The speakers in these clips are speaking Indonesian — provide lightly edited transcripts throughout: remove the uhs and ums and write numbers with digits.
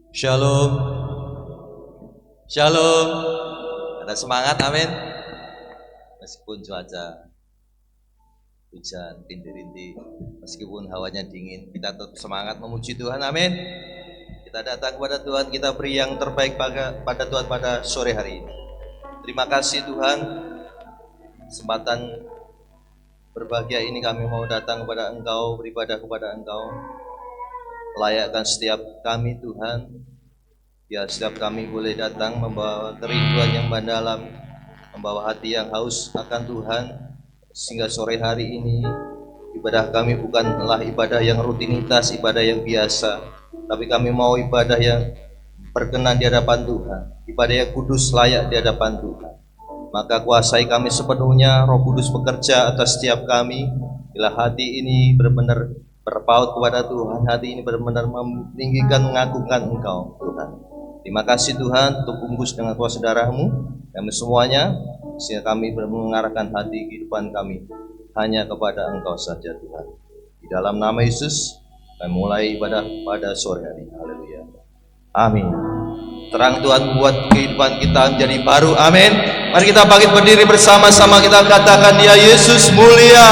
Shalom, shalom. Ada semangat, amin. Meskipun cuaca hujan, rintik-rintik, meskipun hawanya dingin, kita tetap semangat memuji Tuhan, amin. Kita datang kepada Tuhan, kita beri yang terbaik pada Tuhan pada sore hari ini. Terima kasih Tuhan, kesempatan berbahagia ini kami mau datang kepada Engkau, beribadah kepada Engkau. Layakkan setiap kami Tuhan, biar setiap kami boleh datang membawa kerinduan yang mendalam, membawa hati yang haus akan Tuhan, sehingga sore hari ini ibadah kami bukanlah ibadah yang rutinitas, ibadah yang biasa, tapi kami mau ibadah yang berkenan di hadapan Tuhan, ibadah yang kudus layak di hadapan Tuhan. Maka kuasai kami sepenuhnya, Roh Kudus bekerja atas setiap kami, bila hati ini benar-benar berpaut kepada Tuhan, hati ini benar-benar meninggikan, mengagungkan Engkau Tuhan. Terima kasih Tuhan untuk bungkus dengan kuasa darah-Mu kami semuanya, sehingga kami mengarahkan hati kehidupan kami hanya kepada Engkau saja Tuhan. Di dalam nama Yesus kami mulai ibadah pada sore hari. Haleluya. Amin. Terang Tuhan buat kehidupan kita menjadi baru. Amin. Mari kita bangkit berdiri bersama-sama, kita katakan Dia Yesus mulia.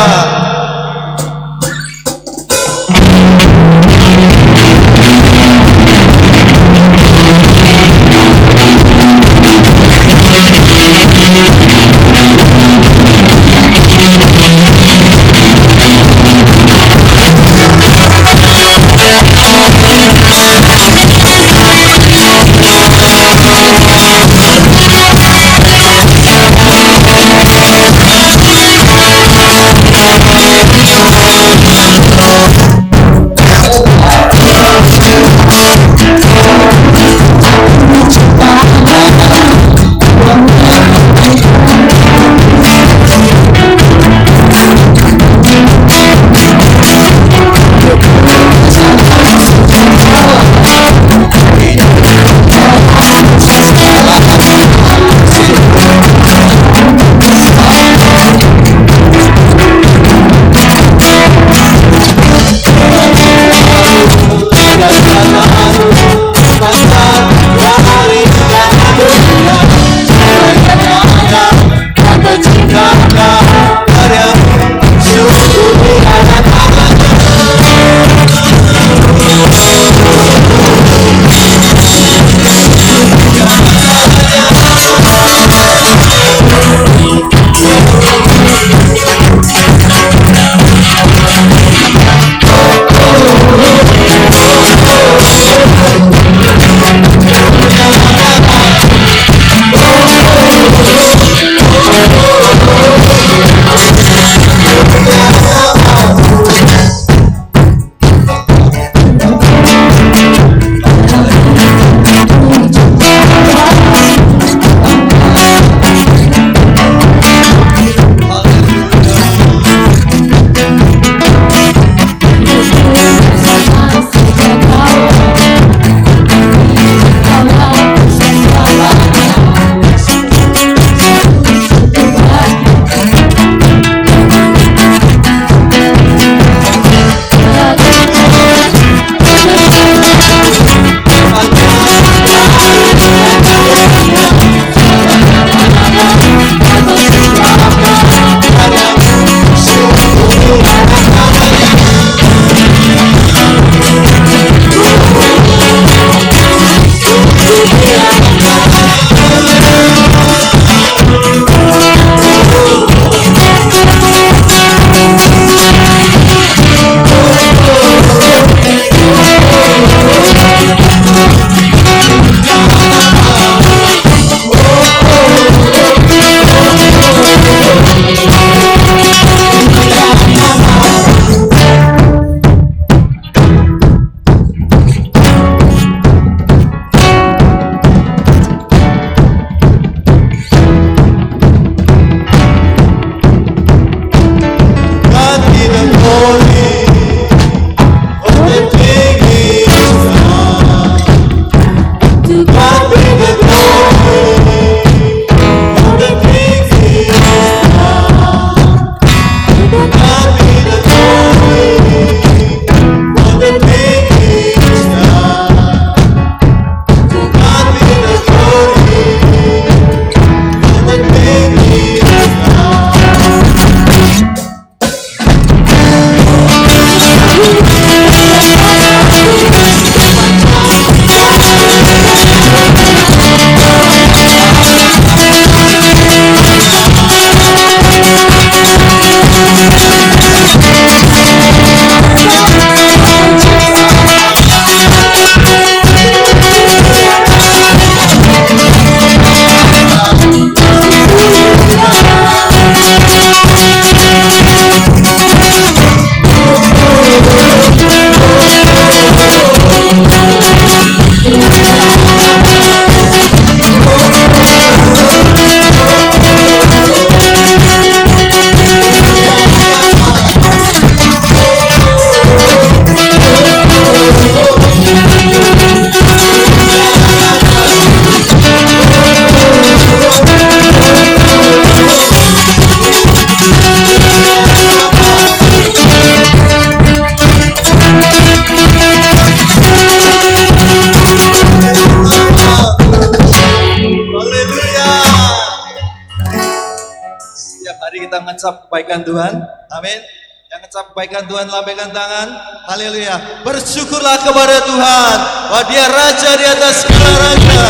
kita ngecap kebaikan Tuhan. Amin. Yang ngecap kebaikan Tuhan, lambaikan tangan. Haleluya. Bersyukurlah kepada Tuhan bahwa Dia Raja di atas segala raja.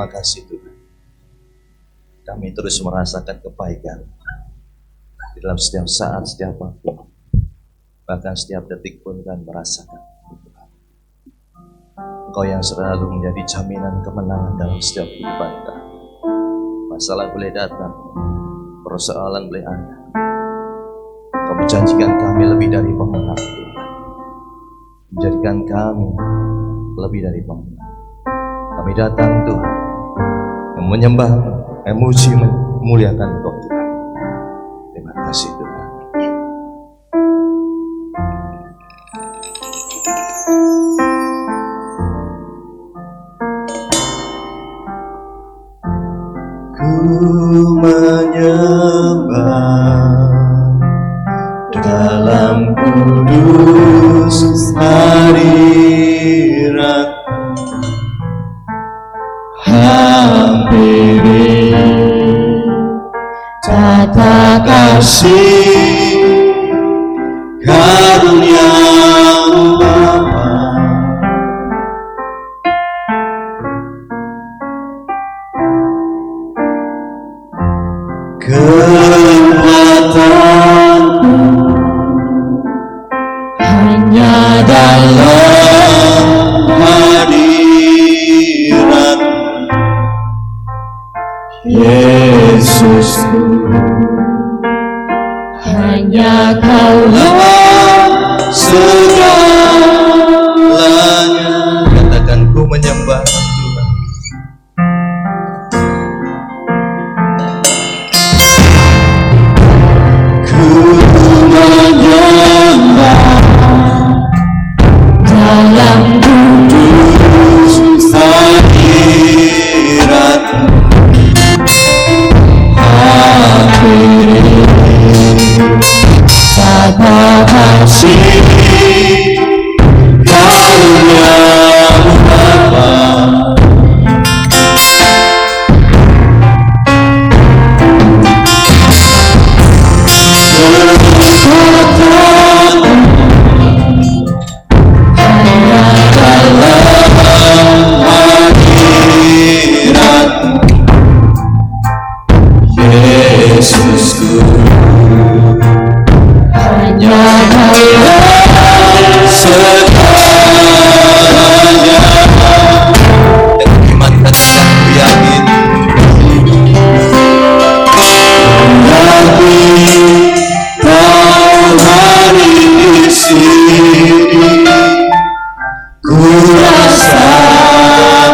Terima kasih Tuhan. Kami terus merasakan kebaikan di dalam setiap saat, setiap waktu, bahkan setiap detik pun kami merasakan Engkau yang selalu menjadi jaminan kemenangan dalam setiap kehidupan kami. Masalah boleh datang, persoalan boleh ada, Engkau menjanjikan kami lebih dari pemenang Tuhan. Menjadikan kami lebih dari pemenang. Kami datang Tuhan menyembah, memuji, memuliakan Engkau Tuhan. Terima kasih Tuhan. Ku menyembah dalam kudus hadirat, hampiri tata kasih karunia Bapa. Kekuatanku hanya dalam hadirat Yesusku, hanya Kaulah segalanya. Katakan ku menyembah Tuhan. Menyembah dalam kudus hadirat, hampiri tata kasih karunia Bapa. Yesusku, hanya Kaulah segalanya. Dengan iman katakan ku yakin, Kau hari di sini. Ku rasakan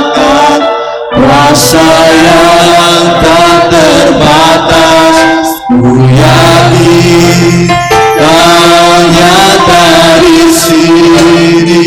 kuasa yang tak terbatas. Ku yakin Kau nyata di sini.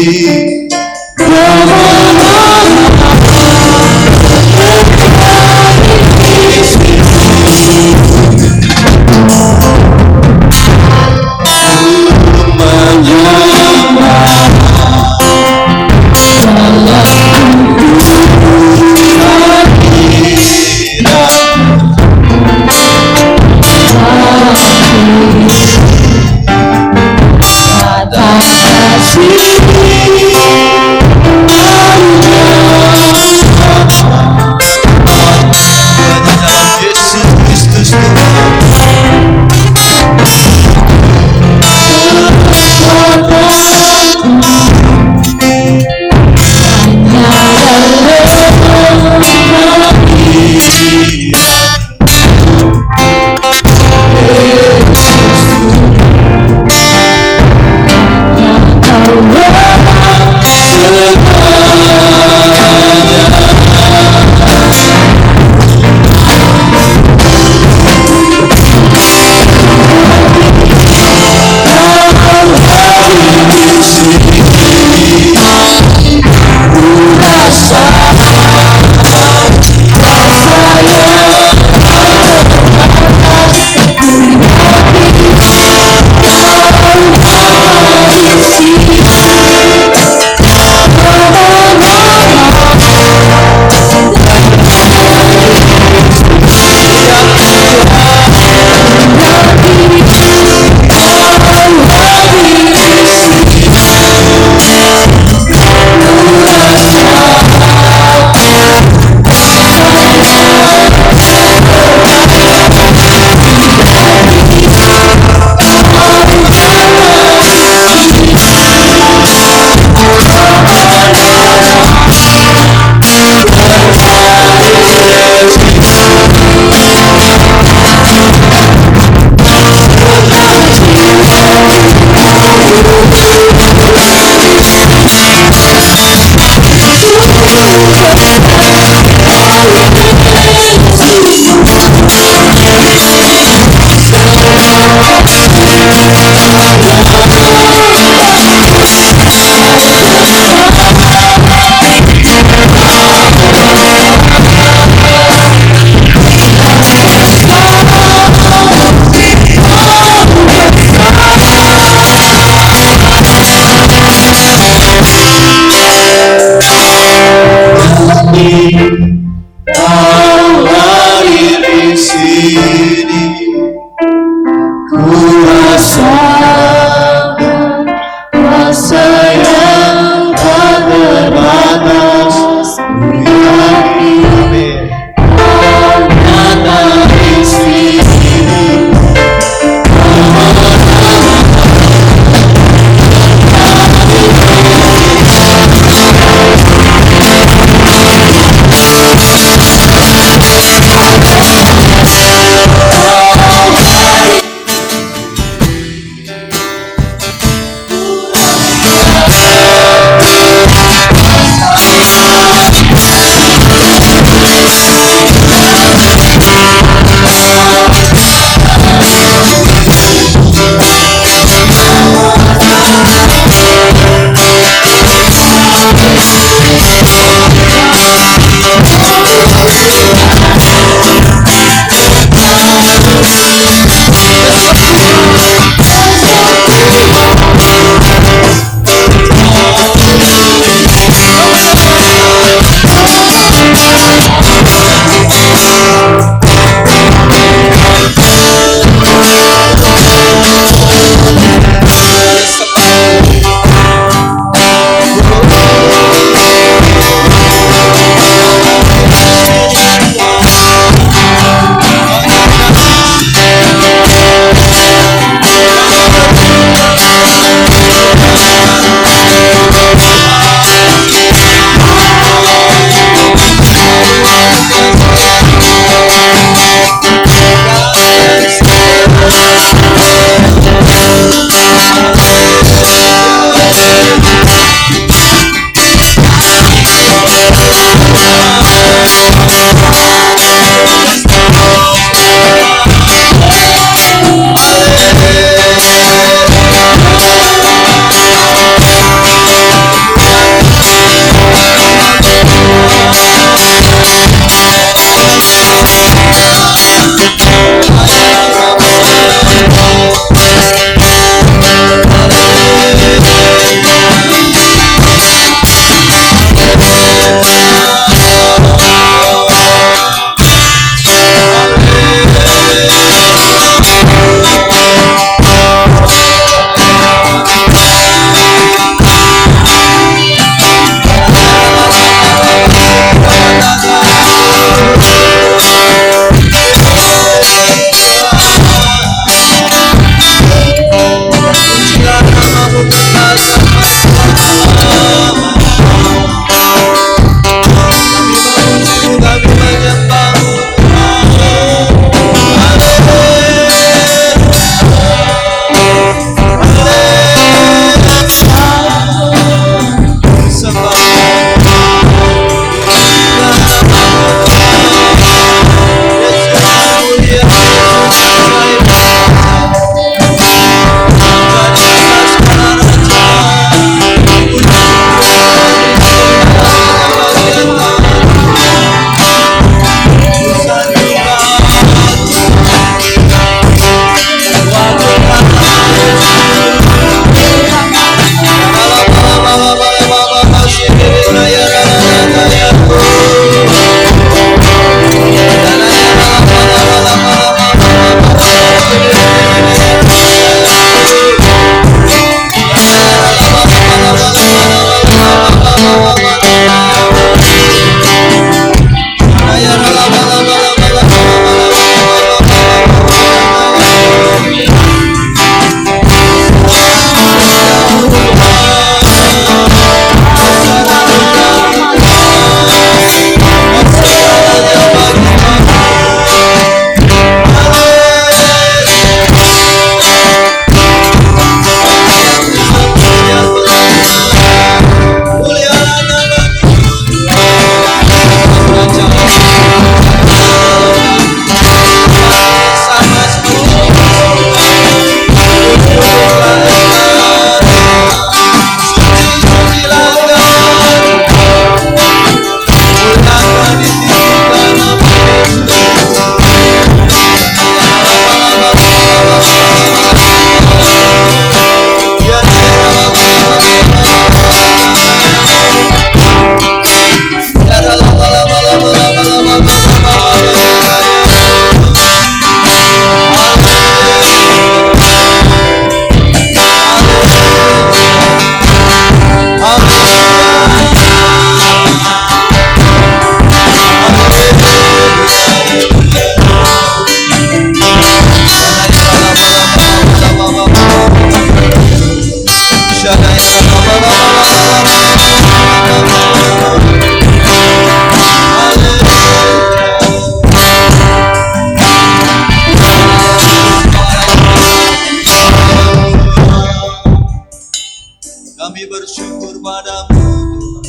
Kami bersyukur padamu Tuhan.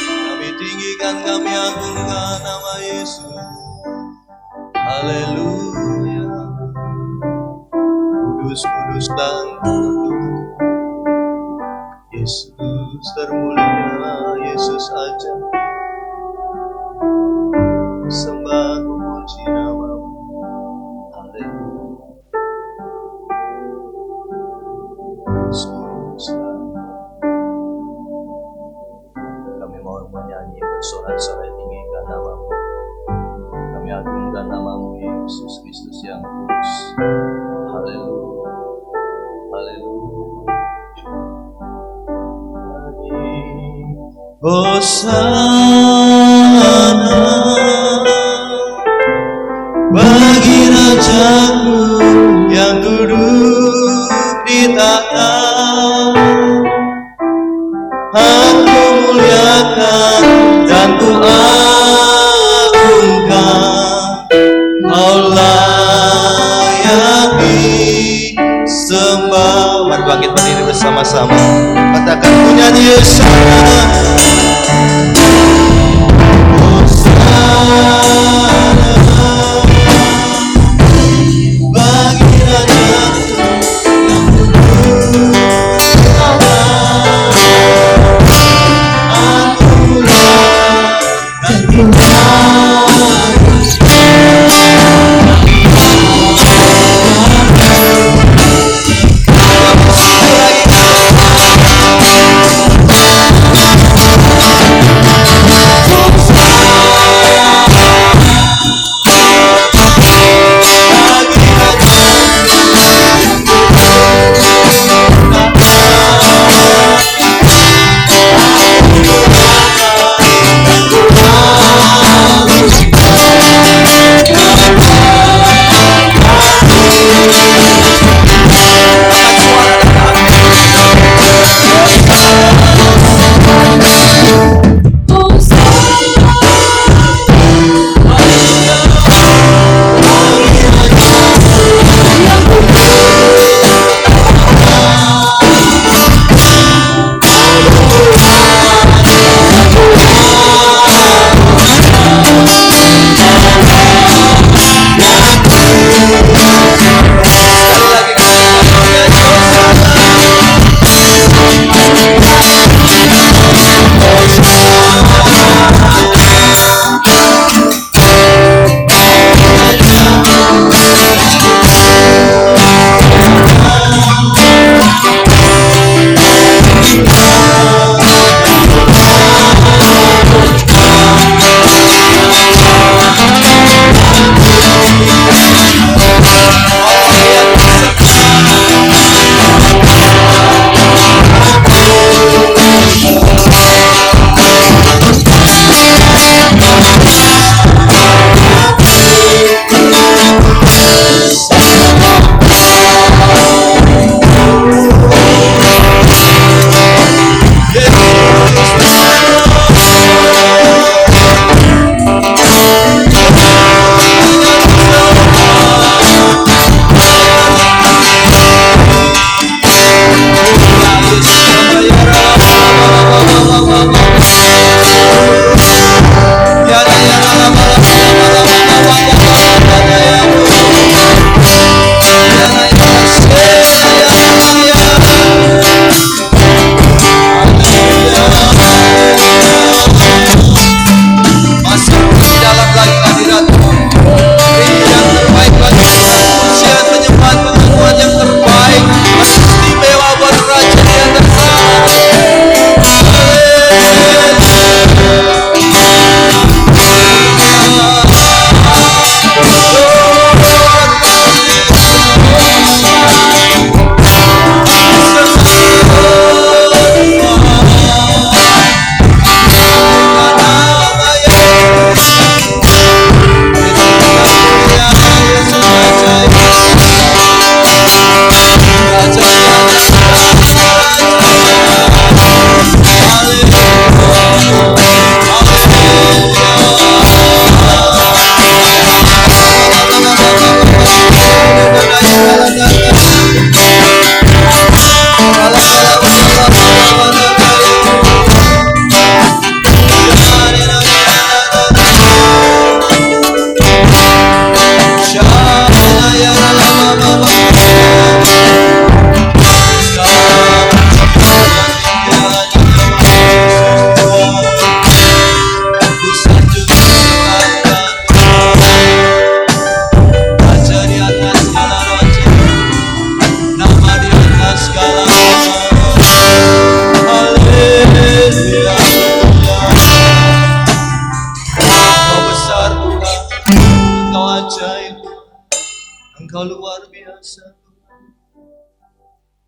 Kami tinggikan, kami agungkan nama Yesus. Haleluya. Kudus, kudus dan kudus. Yesus termulia, Yesus aja. Sembah memuji namamu. Haleluya. Kudus dan kami mau menyanyi bersorak-sorai tinggikan namamu. Kami agungkan namamu Yesus Kristus yang kudus. Haleluya. Haleluya. Hosana bagi Rajaku yang duduk di tahta. Aku muliakan dan ku agungkan, Kau layak disembah. Mari bangkit berdiri bersama-sama. Katakan punya Yesus.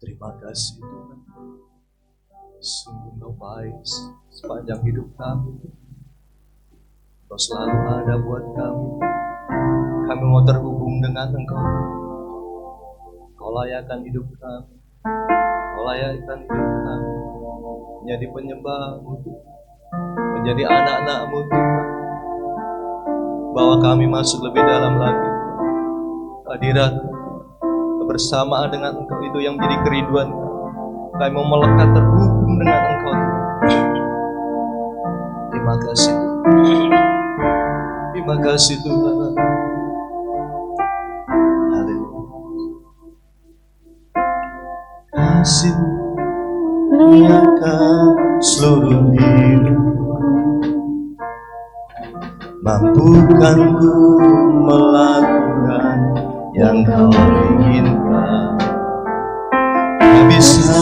Terima kasih Tuhan. Sungguh Engkau baik sepanjang hidup kami. Engkau selalu ada buat kami. Kami mau terhubung dengan Engkau. Kau layakkan hidup kami. Kau layakkan hidup kami menjadi penyembah-Mu, menjadi anak-anak-Mu Tuhan. Bawa kami masuk lebih dalam lagi. Hadirat kebersamaan dengan Engkau itu yang menjadi kerinduan kami. Kami mau melekat terhubung dengan Engkau. Terima kasih Tuhan. Terima kasih Tuhan. Kasih-Mu menyerahkan seluruh hidupku, mampukan ku melakukan yang Kau inginkan. Tak bisa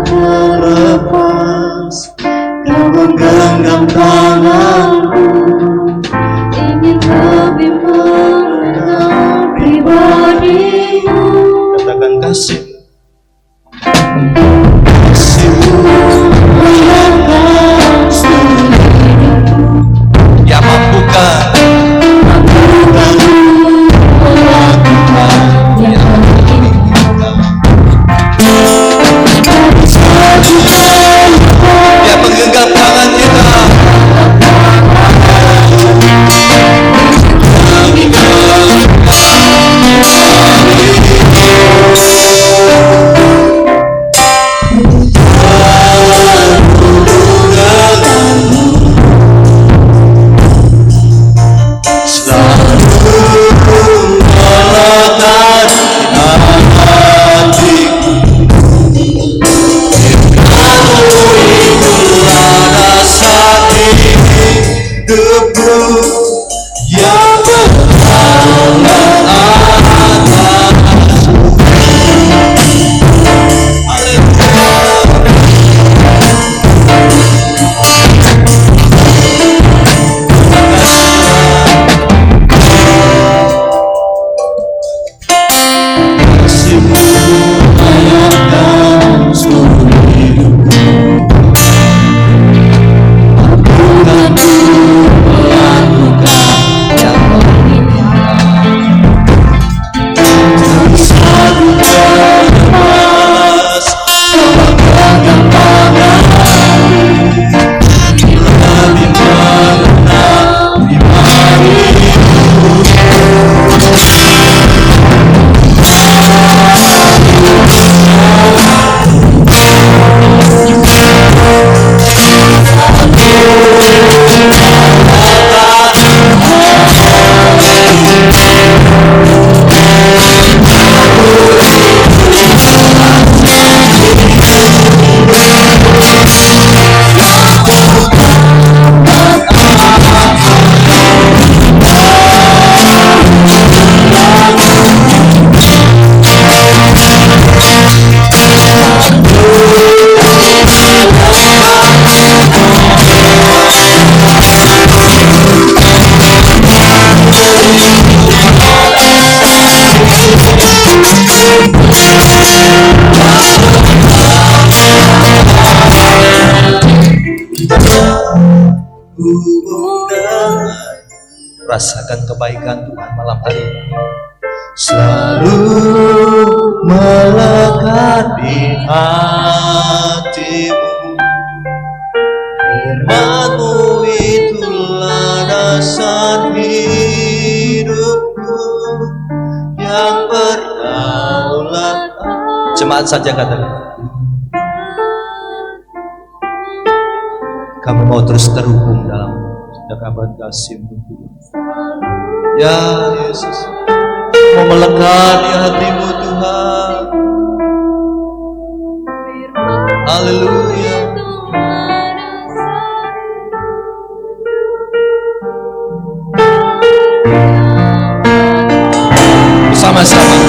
terlepas, Kau menggenggam tanganku, ingin lebih mengenal pribadi-Mu. Katakan kasih. Kasih-Mu menyerahkan seluruh hidupku, yang mampukan melakukan yang Kau inginkan. Dia menggenggam tangan kita. Rasakan kebaikan Tuhan malam hari ini. Selalu melekat di hatimu, firman-Mu itulah dasar hidupku yang berdaulat. Jemaat saja katakan, kami mau terus terhubung dalam dekapan kasih-Mu. Ya Yesus, mau melekat di hati-Mu Tuhan. Haleluya. Bersama-sama.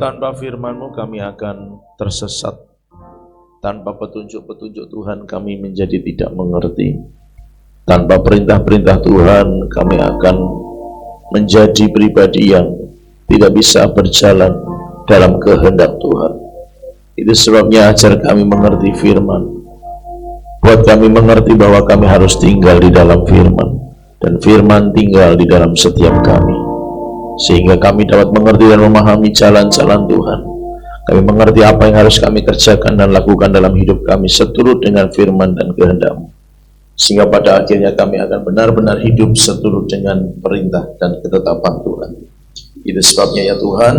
tanpa firman-Mu kami akan tersesat. Tanpa petunjuk-petunjuk Tuhan kami menjadi tidak mengerti. Tanpa perintah-perintah Tuhan kami akan menjadi pribadi yang tidak bisa berjalan dalam kehendak Tuhan. Itu sebabnya ajar kami mengerti firman. Buat kami mengerti bahwa kami harus tinggal di dalam firman. Dan firman tinggal di dalam setiap kami. Sehingga kami dapat mengerti dan memahami jalan-jalan Tuhan. Kami mengerti apa yang harus kami kerjakan dan lakukan dalam hidup kami seturut dengan firman dan kehendak-Mu. Sehingga pada akhirnya kami akan benar-benar hidup seturut dengan perintah dan ketetapan Tuhan. Itu sebabnya ya Tuhan,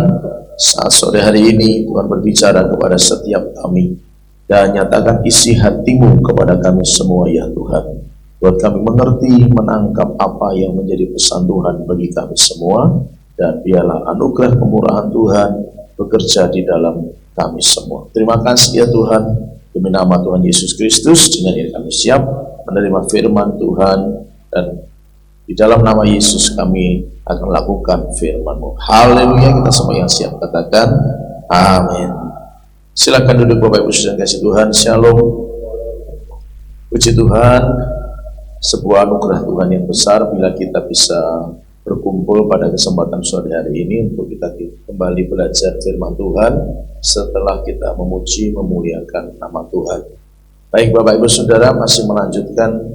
saat sore hari ini Tuhan berbicara kepada setiap kami dan nyatakan isi hati-Mu kepada kami semua ya Tuhan. Buat kami mengerti, menangkap apa yang menjadi pesan Tuhan bagi kami semua. Dan biarlah anugerah kemurahan Tuhan bekerja di dalam kami semua. Terima kasih ya Tuhan, demi nama Tuhan Yesus Kristus, dengan ini kami siap menerima firman Tuhan, dan di dalam nama Yesus kami akan lakukan firman-Mu. Haleluya, kita semua yang siap katakan amin. Silakan duduk Bapak Ibu Saudara kasih Tuhan. Shalom. Puji Tuhan, sebuah anugerah Tuhan yang besar bila kita bisa berkumpul pada kesempatan sore hari ini untuk kita kembali belajar firman Tuhan setelah kita memuji memuliakan nama Tuhan. Baik Bapak Ibu Saudara, masih melanjutkan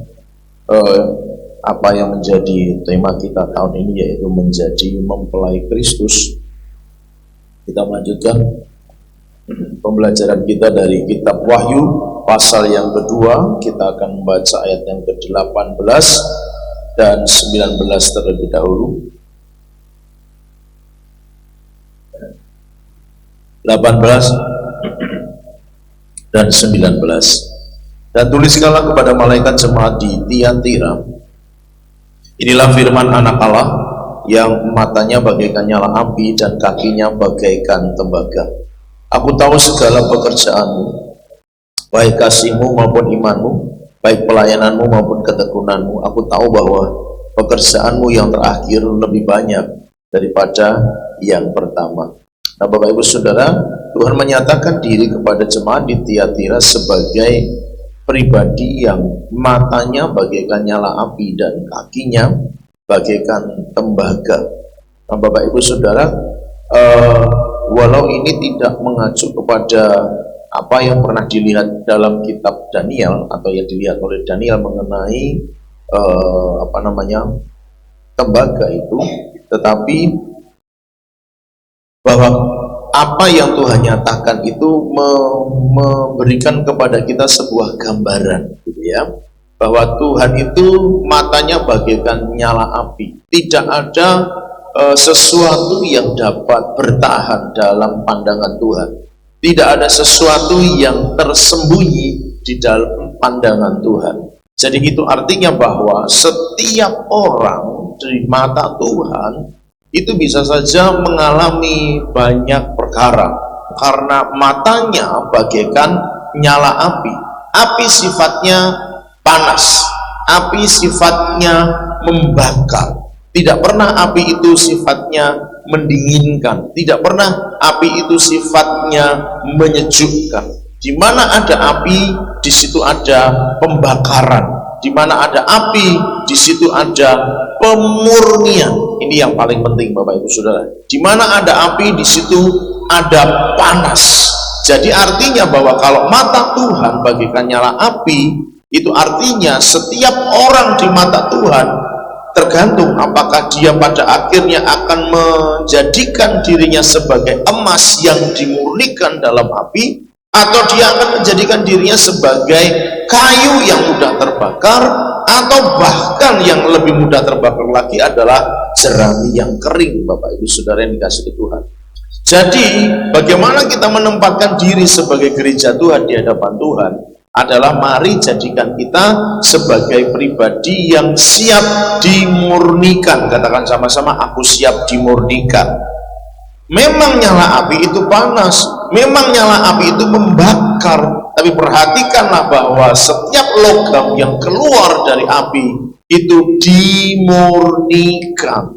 apa yang menjadi tema kita tahun ini, yaitu menjadi mempelai Kristus. Kita melanjutkan pembelajaran kita dari kitab Wahyu pasal yang kedua. Kita akan membaca ayat yang ke-18 dan 19 terlebih dahulu. 18 dan 19. Dan tuliskanlah kepada malaikat jemaat di Tiatira, inilah firman Anak Allah yang matanya bagaikan nyala api dan kakinya bagaikan tembaga. Aku tahu segala pekerjaanmu, baik kasihmu maupun imanmu, baik pelayananmu maupun ketekunanmu. Aku tahu bahwa pekerjaanmu yang terakhir lebih banyak daripada yang pertama. Nah Bapak Ibu Saudara, Tuhan menyatakan diri kepada jemaat di Tiatira sebagai pribadi yang matanya bagaikan nyala api dan kakinya bagaikan tembaga. Nah Bapak Ibu Saudara, walau ini tidak mengacu kepada apa yang pernah dilihat dalam kitab Daniel atau yang dilihat oleh Daniel mengenai tembaga itu, tetapi bahwa apa yang Tuhan nyatakan itu memberikan kepada kita sebuah gambaran, gitu ya, bahwa Tuhan itu matanya bagaikan nyala api. Tidak ada sesuatu yang dapat bertahan dalam pandangan Tuhan. Tidak ada sesuatu yang tersembunyi di dalam pandangan Tuhan. Jadi itu artinya bahwa setiap orang di mata Tuhan itu bisa saja mengalami banyak perkara karena matanya bagaikan nyala api. Api sifatnya panas, api sifatnya membakar. Tidak pernah api itu sifatnya mendinginkan, tidak pernah api itu sifatnya menyejukkan. Di mana ada api, di situ ada pembakaran. Di mana ada api, di situ ada pemurnian. Ini yang paling penting Bapak Ibu Saudara. Di mana ada api, di situ ada panas. Jadi artinya bahwa kalau mata Tuhan bagaikan nyala api, itu artinya setiap orang di mata Tuhan, tergantung apakah dia pada akhirnya akan menjadikan dirinya sebagai emas yang dimurnikan dalam api, atau dia akan menjadikan dirinya sebagai kayu yang mudah terbakar, atau bahkan yang lebih mudah terbakar lagi adalah jerami yang kering. Bapak Ibu Saudara yang dikasihi Tuhan. Jadi bagaimana kita menempatkan diri sebagai gereja Tuhan di hadapan Tuhan adalah mari jadikan kita sebagai pribadi yang siap dimurnikan. Katakan sama-sama, aku siap dimurnikan. Memang nyala api itu panas, memang nyala api itu membakar, tapi perhatikanlah bahwa setiap logam yang keluar dari api itu dimurnikan.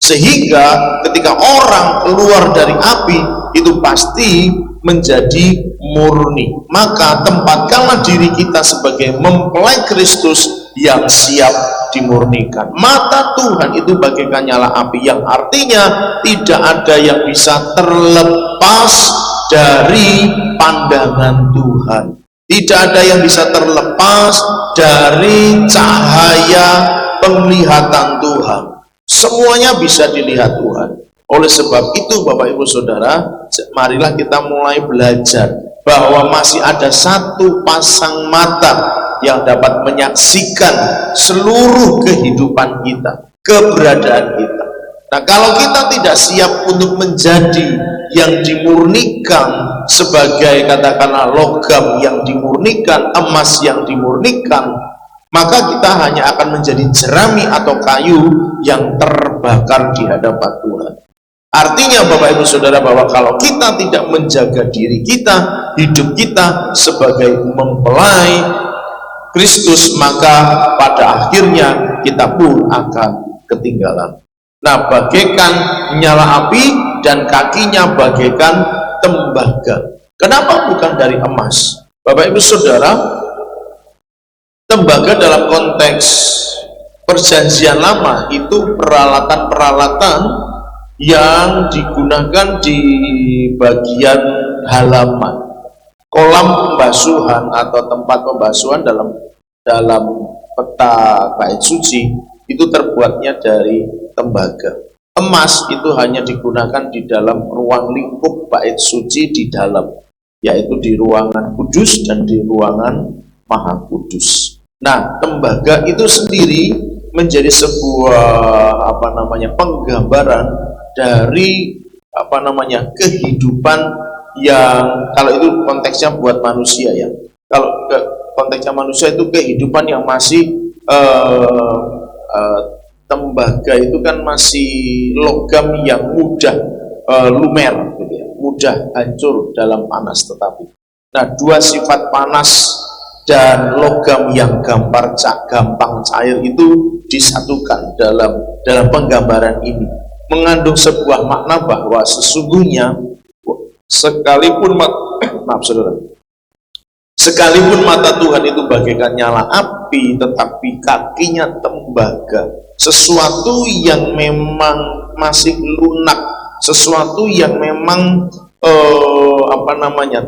Sehingga ketika orang keluar dari api itu pasti menjadi murni. Maka tempatkanlah diri kita sebagai mempelai Kristus yang siap dimurnikan. Mata Tuhan itu bagaikan nyala api, yang artinya tidak ada yang bisa terlepas dari pandangan Tuhan. Tidak ada yang bisa terlepas dari cahaya penglihatan Tuhan. Semuanya bisa dilihat Tuhan. Oleh sebab itu Bapak Ibu Saudara, marilah kita mulai belajar bahwa masih ada satu pasang mata yang dapat menyaksikan seluruh kehidupan kita, keberadaan kita. Nah, kalau kita tidak siap untuk menjadi yang dimurnikan sebagai katakanlah logam yang dimurnikan, emas yang dimurnikan, maka kita hanya akan menjadi jerami atau kayu yang terbakar di hadapan Tuhan. Artinya Bapak Ibu Saudara, bahwa kalau kita tidak menjaga diri kita, hidup kita sebagai mempelai Kristus, maka pada akhirnya kita pun akan ketinggalan. Nah, bagaikan nyala api dan kakinya bagaikan tembaga. Kenapa bukan dari emas? Bapak Ibu Saudara, tembaga dalam konteks perjanjian lama itu peralatan-peralatan yang digunakan di bagian halaman, kolam pembasuhan atau tempat pembasuhan dalam peta bait suci itu terbuatnya dari tembaga. Emas itu hanya digunakan di dalam ruang lingkup bait suci di dalam, yaitu di ruangan kudus dan di ruangan maha kudus. Nah, tembaga itu sendiri menjadi sebuah penggambaran dari kehidupan yang, kalau itu konteksnya buat manusia ya, kalau konteksnya manusia itu kehidupan yang masih tembaga itu kan masih logam yang mudah lumer gitu ya, mudah hancur dalam panas. Tetapi nah, dua sifat panas dan logam yang gampang cair itu disatukan dalam penggambaran ini, mengandung sebuah makna bahwa sesungguhnya sekalipun mata Tuhan itu bagaikan nyala api, tetapi kakinya tembaga, sesuatu yang memang masih lunak, sesuatu yang memang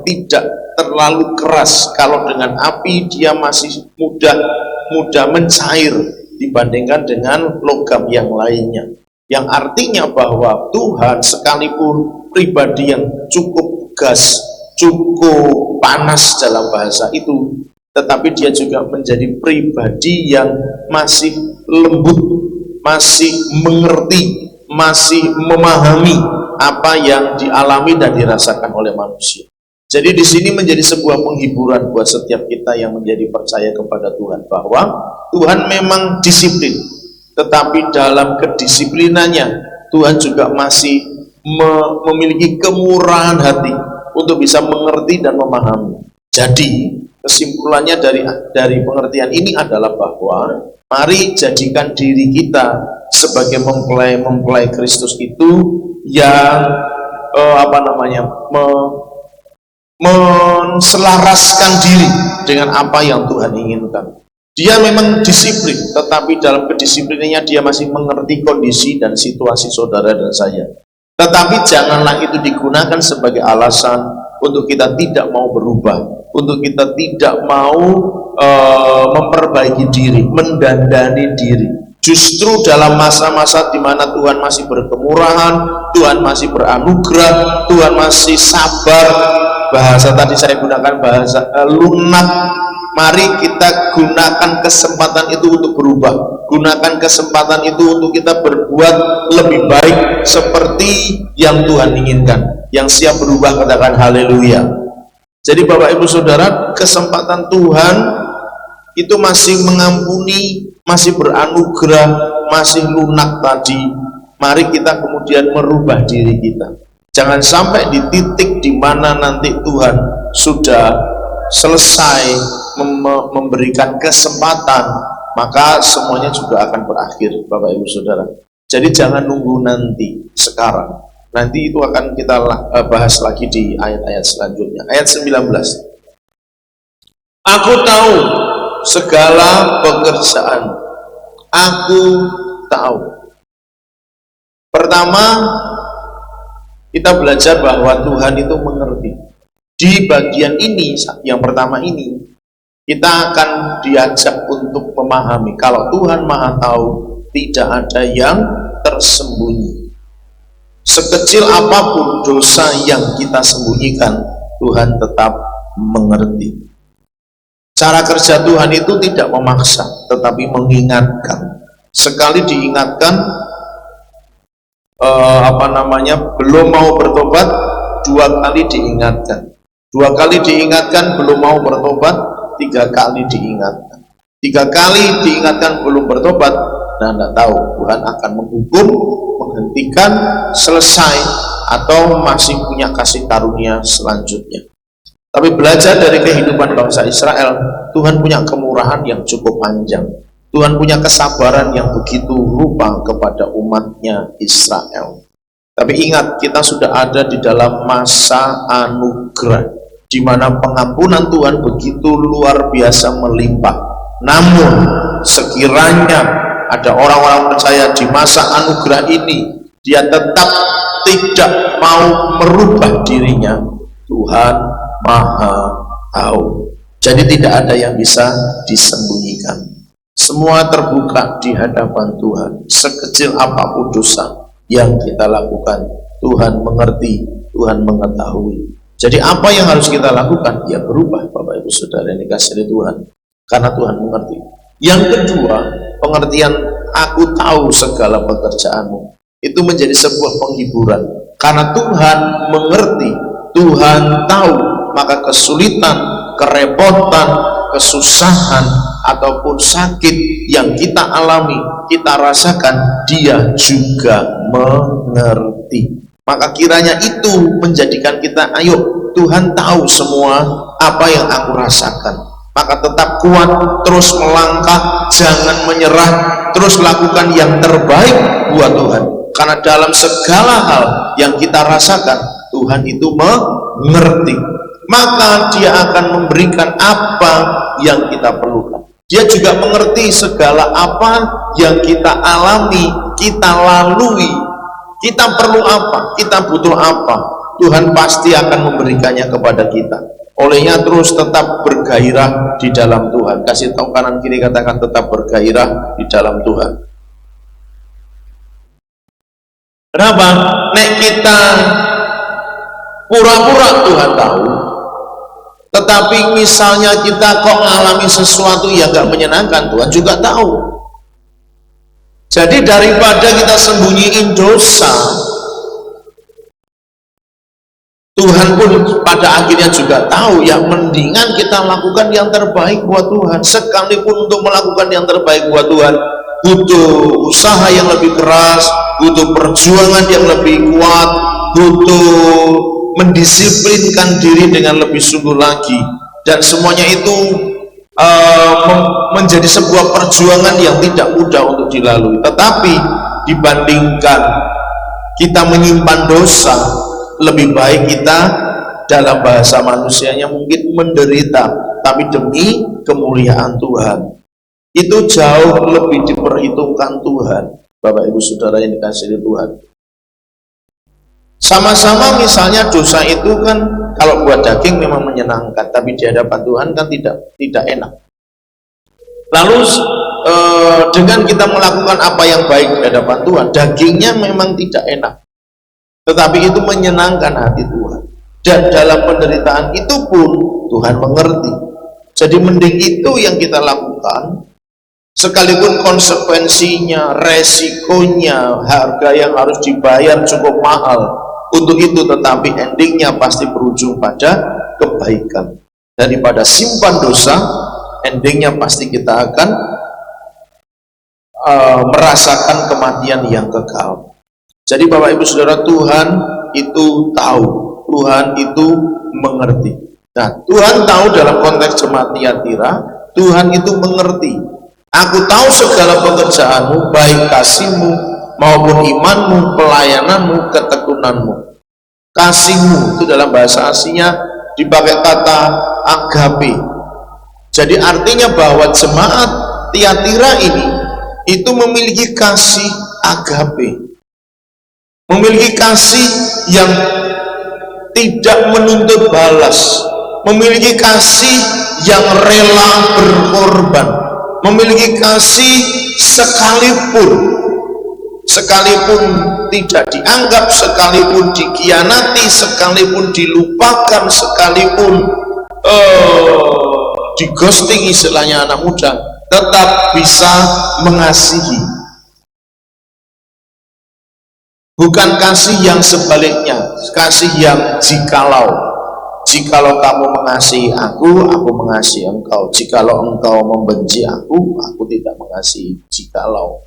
tidak terlalu keras. Kalau dengan api dia masih mudah mencair dibandingkan dengan logam yang lainnya. Yang artinya bahwa Tuhan sekalipun pribadi yang cukup gas, cukup panas dalam bahasa itu, tetapi dia juga menjadi pribadi yang masih lembut, masih mengerti, masih memahami apa yang dialami dan dirasakan oleh manusia. Jadi di sini menjadi sebuah penghiburan buat setiap kita yang menjadi percaya kepada Tuhan, bahwa Tuhan memang disiplin, tetapi dalam kedisiplinannya Tuhan juga masih memiliki kemurahan hati untuk bisa mengerti dan memahami. Jadi kesimpulannya dari pengertian ini adalah bahwa mari jadikan diri kita sebagai mempelai Kristus itu yang menselaraskan diri dengan apa yang Tuhan inginkan. Dia memang disiplin, tetapi dalam kedisiplinannya dia masih mengerti kondisi dan situasi saudara dan saya. Tetapi janganlah itu digunakan sebagai alasan untuk kita tidak mau berubah, untuk kita tidak mau memperbaiki diri, mendandani diri. Justru dalam masa-masa di mana Tuhan masih berkemurahan, Tuhan masih beranugerah, Tuhan masih sabar, bahasa tadi saya gunakan bahasa lunak, mari kita gunakan kesempatan itu untuk berubah, gunakan kesempatan itu untuk kita berbuat lebih baik seperti yang Tuhan inginkan. Yang siap berubah katakan haleluya. Jadi Bapak Ibu Saudara, kesempatan Tuhan itu masih mengampuni, masih beranugerah, masih lunak tadi. Mari kita kemudian merubah diri kita. Jangan sampai di titik di mana nanti Tuhan sudah selesai memberikan kesempatan, maka semuanya juga akan berakhir, Bapak Ibu Saudara. Jadi jangan nunggu nanti, sekarang. Nanti itu akan kita bahas lagi di ayat-ayat selanjutnya. Ayat 19. Aku tahu segala pekerjaan. Aku tahu. Pertama, kita belajar bahwa Tuhan itu mengerti. Di bagian ini, yang pertama ini, kita akan diajak untuk memahami kalau Tuhan Maha Tahu, tidak ada yang tersembunyi. Sekecil apapun dosa yang kita sembunyikan, Tuhan tetap mengerti. Cara kerja Tuhan itu tidak memaksa, tetapi mengingatkan. Sekali diingatkan, belum mau bertobat, 2 kali diingatkan. 2 kali diingatkan belum mau bertobat, 3 kali diingatkan. 3 kali diingatkan belum bertobat, dan tidak tahu Tuhan akan menghukum, menghentikan, selesai, atau masih punya kasih karunia selanjutnya. Tapi belajar dari kehidupan bangsa Israel, Tuhan punya kemurahan yang cukup panjang. Tuhan punya kesabaran yang begitu rupa kepada umatnya Israel. Tapi ingat, kita sudah ada di dalam masa anugerah, di mana pengampunan Tuhan begitu luar biasa melimpah. Namun, sekiranya ada orang-orang percaya di masa anugerah ini, dia tetap tidak mau merubah dirinya, Tuhan Maha Tahu. Jadi tidak ada yang bisa disembunyikan. Semua terbuka di hadapan Tuhan. Sekecil apapun dosa yang kita lakukan, Tuhan mengerti, Tuhan mengetahui. Jadi apa yang harus kita lakukan? Ya berubah, Bapak Ibu Saudara yang dikasihi Tuhan, karena Tuhan mengerti. Yang kedua, pengertian aku tahu segala pekerjaanmu itu menjadi sebuah penghiburan, karena Tuhan mengerti, Tuhan tahu, maka kesulitan, kerepotan, kesusahan ataupun sakit yang kita alami, kita rasakan, Dia juga mengerti. Maka kiranya itu menjadikan kita, ayo, Tuhan tahu semua apa yang aku rasakan, maka tetap kuat, terus melangkah, jangan menyerah, terus lakukan yang terbaik buat Tuhan. Karena dalam segala hal yang kita rasakan, Tuhan itu mengerti. Maka Dia akan memberikan apa yang kita perlukan. Dia juga mengerti segala apa yang kita alami, kita lalui. Kita perlu apa, kita butuh apa, Tuhan pasti akan memberikannya kepada kita. Olehnya terus tetap bergairah di dalam Tuhan. Kasih tahu kanan kiri, katakan tetap bergairah di dalam Tuhan. Kenapa? Nek kita pura-pura Tuhan tahu, tetapi misalnya kita kok alami sesuatu yang gak menyenangkan, Tuhan juga tahu. Jadi daripada kita sembunyiin dosa, Tuhan pun pada akhirnya juga tahu, ya mendingan kita lakukan yang terbaik buat Tuhan. Sekalipun untuk melakukan yang terbaik buat Tuhan butuh usaha yang lebih keras, butuh perjuangan yang lebih kuat, butuh mendisiplinkan diri dengan lebih sungguh lagi, dan semuanya itu menjadi sebuah perjuangan yang tidak mudah untuk dilalui. Tetapi dibandingkan kita menyimpan dosa, lebih baik kita, dalam bahasa manusianya mungkin menderita, tapi demi kemuliaan Tuhan. Itu jauh lebih diperhitungkan Tuhan, Bapak Ibu Saudara yang dikasihi Tuhan. Sama-sama misalnya dosa itu kan kalau buat daging memang menyenangkan, tapi di hadapan Tuhan kan tidak enak. Lalu dengan kita melakukan apa yang baik di hadapan Tuhan, dagingnya memang tidak enak, tetapi itu menyenangkan hati Tuhan. Dan dalam penderitaan itu pun Tuhan mengerti. Jadi mending itu yang kita lakukan, sekalipun konsekuensinya, resikonya, harga yang harus dibayar cukup mahal untuk itu, tetapi endingnya pasti berujung pada kebaikan. Daripada simpan dosa, endingnya pasti kita akan merasakan kematian yang kekal. Jadi Bapak Ibu Saudara, Tuhan itu tahu, Tuhan itu mengerti. Nah, Tuhan tahu dalam konteks jemaat Tiatira, Tuhan itu mengerti. Aku tahu segala pekerjaanmu, baik kasihmu maupun imanmu, pelayananmu, ketekunanmu. Kasihmu itu dalam bahasa aslinya dipakai kata agape. Jadi artinya bahwa jemaat Tiatira ini itu memiliki kasih agape, memiliki kasih yang tidak menuntut balas, memiliki kasih yang rela berkorban, memiliki kasih sekalipun tidak dianggap, sekalipun dikhianati, sekalipun dilupakan, sekalipun di ghosting istilahnya anak muda, tetap bisa mengasihi. Bukan kasih yang sebaliknya, kasih yang jikalau kamu mengasihi aku mengasihi engkau. Jikalau engkau membenci aku tidak mengasihi. Jikalau,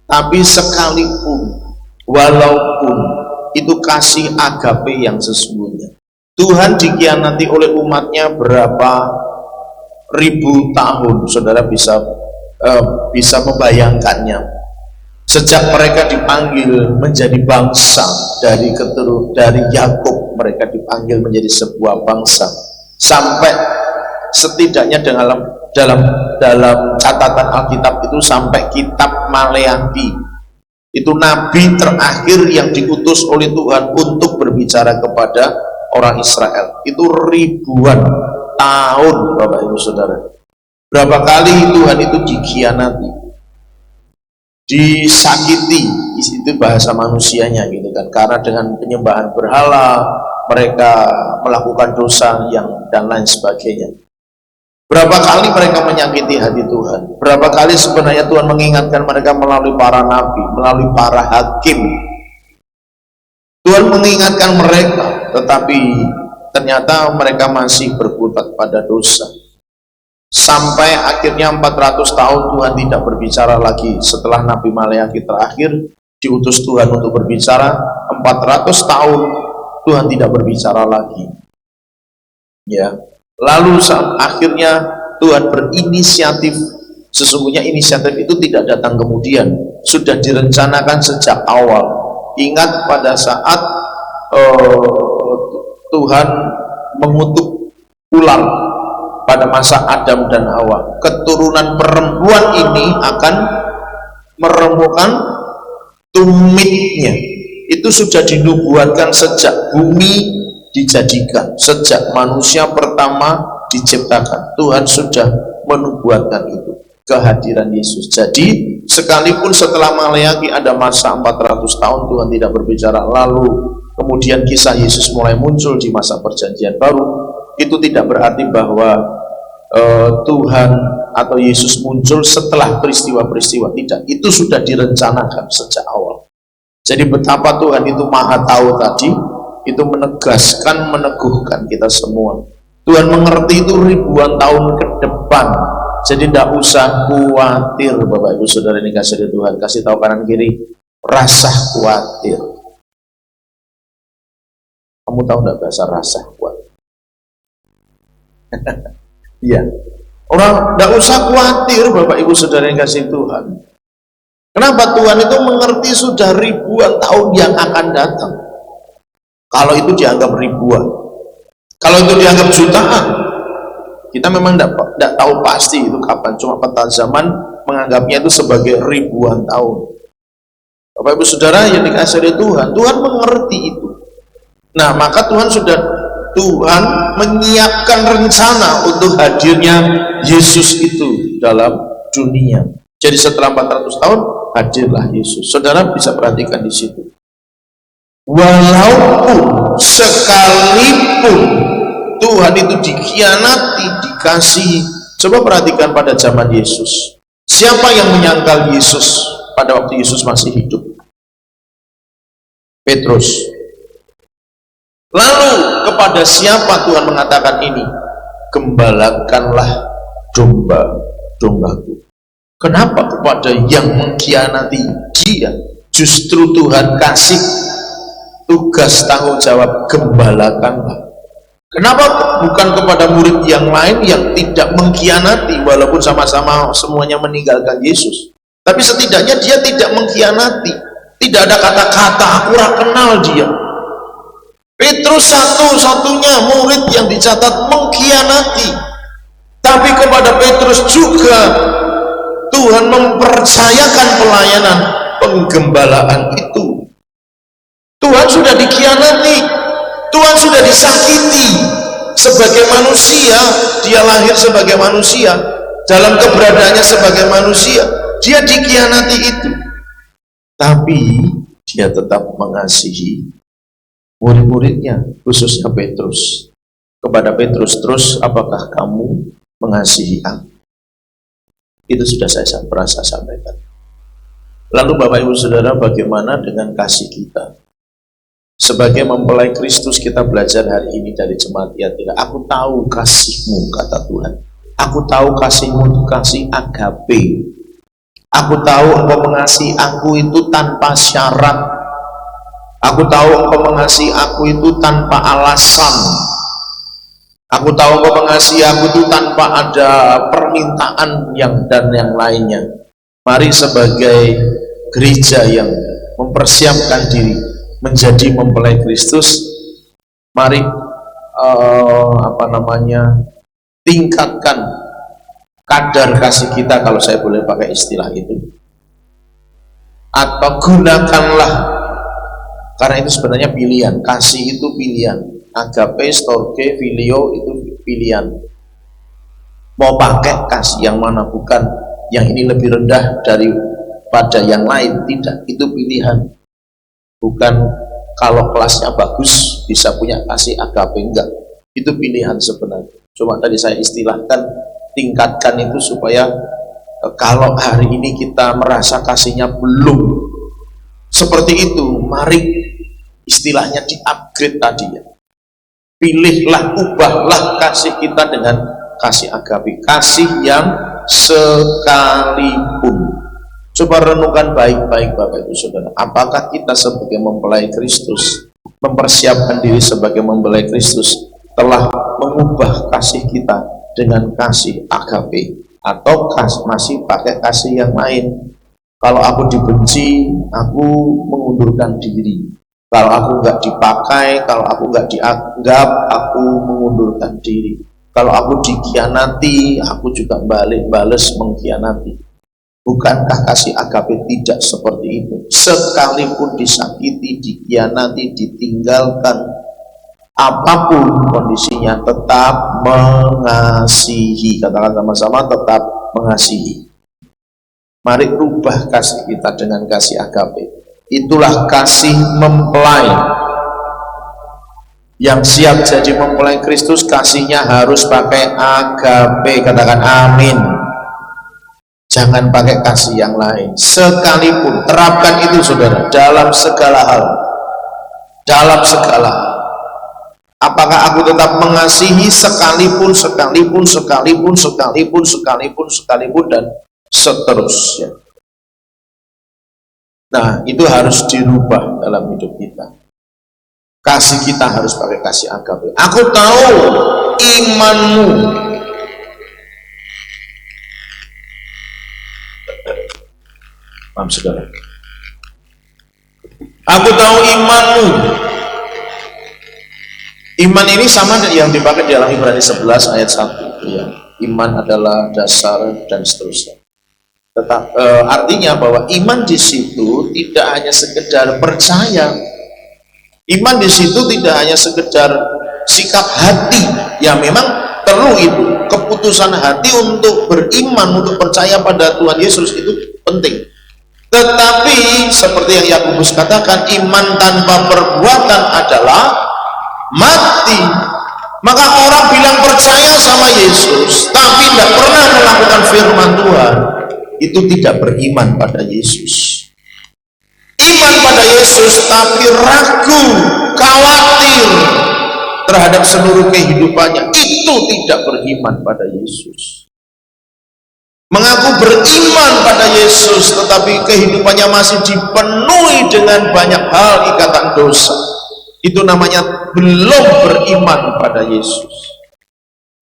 tapi sekalipun, walaupun, itu kasih agape yang sesungguhnya. Tuhan dikhianati oleh umatnya berapa ribu tahun, saudara bisa membayangkannya. Sejak mereka dipanggil menjadi bangsa dari Yakub, mereka dipanggil menjadi sebuah bangsa, sampai setidaknya dalam catatan Alkitab itu sampai kitab Maleakhi, itu nabi terakhir yang diutus oleh Tuhan untuk berbicara kepada orang Israel. Itu ribuan tahun, Bapak Ibu Saudara. Berapa kali Tuhan itu dikhianati, disakiti, itu bahasa manusianya gitu kan, karena dengan penyembahan berhala mereka melakukan dosa dan lain sebagainya. Berapa kali mereka menyakiti hati Tuhan, berapa kali sebenarnya Tuhan mengingatkan mereka melalui para nabi, melalui para hakim. Tuhan mengingatkan mereka, tetapi ternyata mereka masih berkutat pada dosa. Sampai akhirnya 400 tahun Tuhan tidak berbicara lagi. Setelah Nabi Maleakhi terakhir diutus Tuhan untuk berbicara, 400 tahun Tuhan tidak berbicara lagi. Ya. Lalu akhirnya Tuhan berinisiatif. Sesungguhnya inisiatif itu tidak datang kemudian, sudah direncanakan sejak awal. Ingat pada saat Tuhan mengutuk ular pada masa Adam dan Hawa, keturunan perempuan ini akan meremukkan tumitnya. Itu sudah dinubuatkan sejak bumi dijadikan, sejak manusia pertama diciptakan. Tuhan sudah menubuatkan itu, kehadiran Yesus. Jadi sekalipun setelah Maleakhi ada masa 400 tahun Tuhan tidak berbicara, lalu kemudian kisah Yesus mulai muncul di masa perjanjian baru, itu tidak berarti bahwa Tuhan atau Yesus muncul setelah peristiwa-peristiwa. Tidak, itu sudah direncanakan sejak awal. Jadi betapa Tuhan itu maha tahu tadi, itu menegaskan, meneguhkan kita semua. Tuhan mengerti itu ribuan tahun ke depan. Jadi tidak usah khawatir, Bapak Ibu Saudara ini kasih Tuhan. Kasih tahu kanan kiri, rasa khawatir. Kamu tahu tidak bahasa rasa khawatir? Iya, orang tidak usah khawatir, Bapak Ibu Saudara yang kasih Tuhan. Kenapa? Tuhan itu mengerti sudah ribuan tahun yang akan datang. Kalau itu dianggap ribuan, kalau itu dianggap jutaan, kita memang tidak tahu pasti itu kapan. Cuma peta zaman menganggapnya itu sebagai ribuan tahun. Bapak Ibu Saudara yang dikasihi Tuhan, Tuhan mengerti itu. Nah, maka Tuhan menyiapkan rencana untuk hadirnya Yesus itu dalam dunia. Jadi setelah 400 tahun hadirlah Yesus. Saudara bisa perhatikan di situ. Walaupun sekalipun Tuhan itu dikhianati, dikasihi. Coba perhatikan pada zaman Yesus. Siapa yang menyangkal Yesus pada waktu Yesus masih hidup? Petrus. Lalu kepada siapa Tuhan mengatakan ini? Gembalakanlah domba-dombaku. Kenapa kepada yang mengkhianati dia justru Tuhan kasih tugas tanggung jawab gembalakanlah? Kenapa bukan kepada murid yang lain yang tidak mengkhianati walaupun sama-sama semuanya meninggalkan Yesus? Tapi setidaknya dia tidak mengkhianati. Tidak ada kata-kata aku ora kenal dia. Petrus satu-satunya murid yang dicatat mengkhianati. Tapi kepada Petrus juga Tuhan mempercayakan pelayanan penggembalaan itu. Tuhan sudah dikhianati, Tuhan sudah disakiti sebagai manusia. Dia lahir sebagai manusia, dalam keberadaannya sebagai manusia dia dikhianati itu, tapi dia tetap mengasihi murid-muridnya, khususnya Petrus. Kepada Petrus, terus apakah kamu mengasihi aku? Itu sudah saya merasa sampaikan. Lalu Bapak Ibu Saudara, bagaimana dengan kasih kita? Sebagai mempelai Kristus, kita belajar hari ini dari jemaat Tiatira. Aku tahu kasih-Mu, kata Tuhan. Aku tahu kasih-Mu itu kasih agape. Aku tahu Engkau mengasihi aku itu tanpa syarat. Aku tahu Engkau mengasihi aku itu tanpa alasan. Aku tahu Engkau mengasihi aku itu tanpa ada permintaan dan yang lainnya. Mari sebagai gereja yang mempersiapkan diri menjadi mempelai Kristus, mari tingkatkan kadar kasih kita, kalau saya boleh pakai istilah itu, atau gunakanlah, karena itu sebenarnya pilihan. Kasih itu pilihan. Agape, storge, filio itu pilihan. Mau pakai kasih yang mana, bukan yang ini lebih rendah daripada yang lain, tidak, itu pilihan. Bukan kalau kelasnya bagus bisa punya kasih agape, enggak, itu pilihan sebenarnya. Cuma tadi saya istilahkan tingkatkan itu supaya kalau hari ini kita merasa kasihnya belum seperti itu, mari istilahnya di-upgrade tadi ya. Pilihlah, ubahlah kasih kita dengan kasih agape, kasih yang sekalipun. Coba renungkan baik-baik Bapak Ibu Saudara, apakah kita sebagai mempelai Kristus, mempersiapkan diri sebagai mempelai Kristus, telah mengubah kasih kita dengan kasih agape, atau masih pakai kasih yang lain? Kalau aku dibenci, aku mengundurkan diri. Kalau aku nggak dipakai, kalau aku nggak dianggap, aku mengundurkan diri. Kalau aku dikhianati, aku juga bales mengkhianati. Bukankah kasih agape tidak seperti itu? Sekalipun disakiti, dikhianati, ditinggalkan, apapun kondisinya, tetap mengasihi. Katakan sama-sama, tetap mengasihi. Mari rubah kasih kita dengan kasih agape. Itulah kasih mempelai. Yang siap jadi mempelai Kristus, kasihnya harus pakai agape. Katakan amin. Jangan pakai kasih yang lain. Sekalipun, terapkan itu saudara, dalam segala hal. Dalam segala hal. Apakah aku tetap mengasihi sekalipun, dan seterusnya. Nah, itu harus dirubah dalam hidup kita. Kasih kita harus pakai kasih agape. Aku tahu imanmu. Paham saudara? Aku tahu imanmu. Iman ini sama yang dipakai di dalam Ibrani 11 ayat 1 ya. Iman adalah dasar dan seterusnya. Artinya bahwa iman di situ tidak hanya sekedar percaya. Iman di situ tidak hanya sekedar sikap hati. Ya memang perlu itu. Keputusan hati untuk beriman, untuk percaya pada Tuhan Yesus itu penting. Tetapi seperti yang Yakobus katakan, iman tanpa perbuatan adalah mati. Maka orang bilang percaya sama Yesus tapi tidak pernah melakukan firman Tuhan, itu tidak beriman pada Yesus. Iman pada Yesus tapi ragu, khawatir terhadap seluruh kehidupannya, itu tidak beriman pada Yesus. Mengaku beriman pada Yesus tetapi kehidupannya masih dipenuhi dengan banyak hal ikatan dosa, itu namanya belum beriman pada Yesus.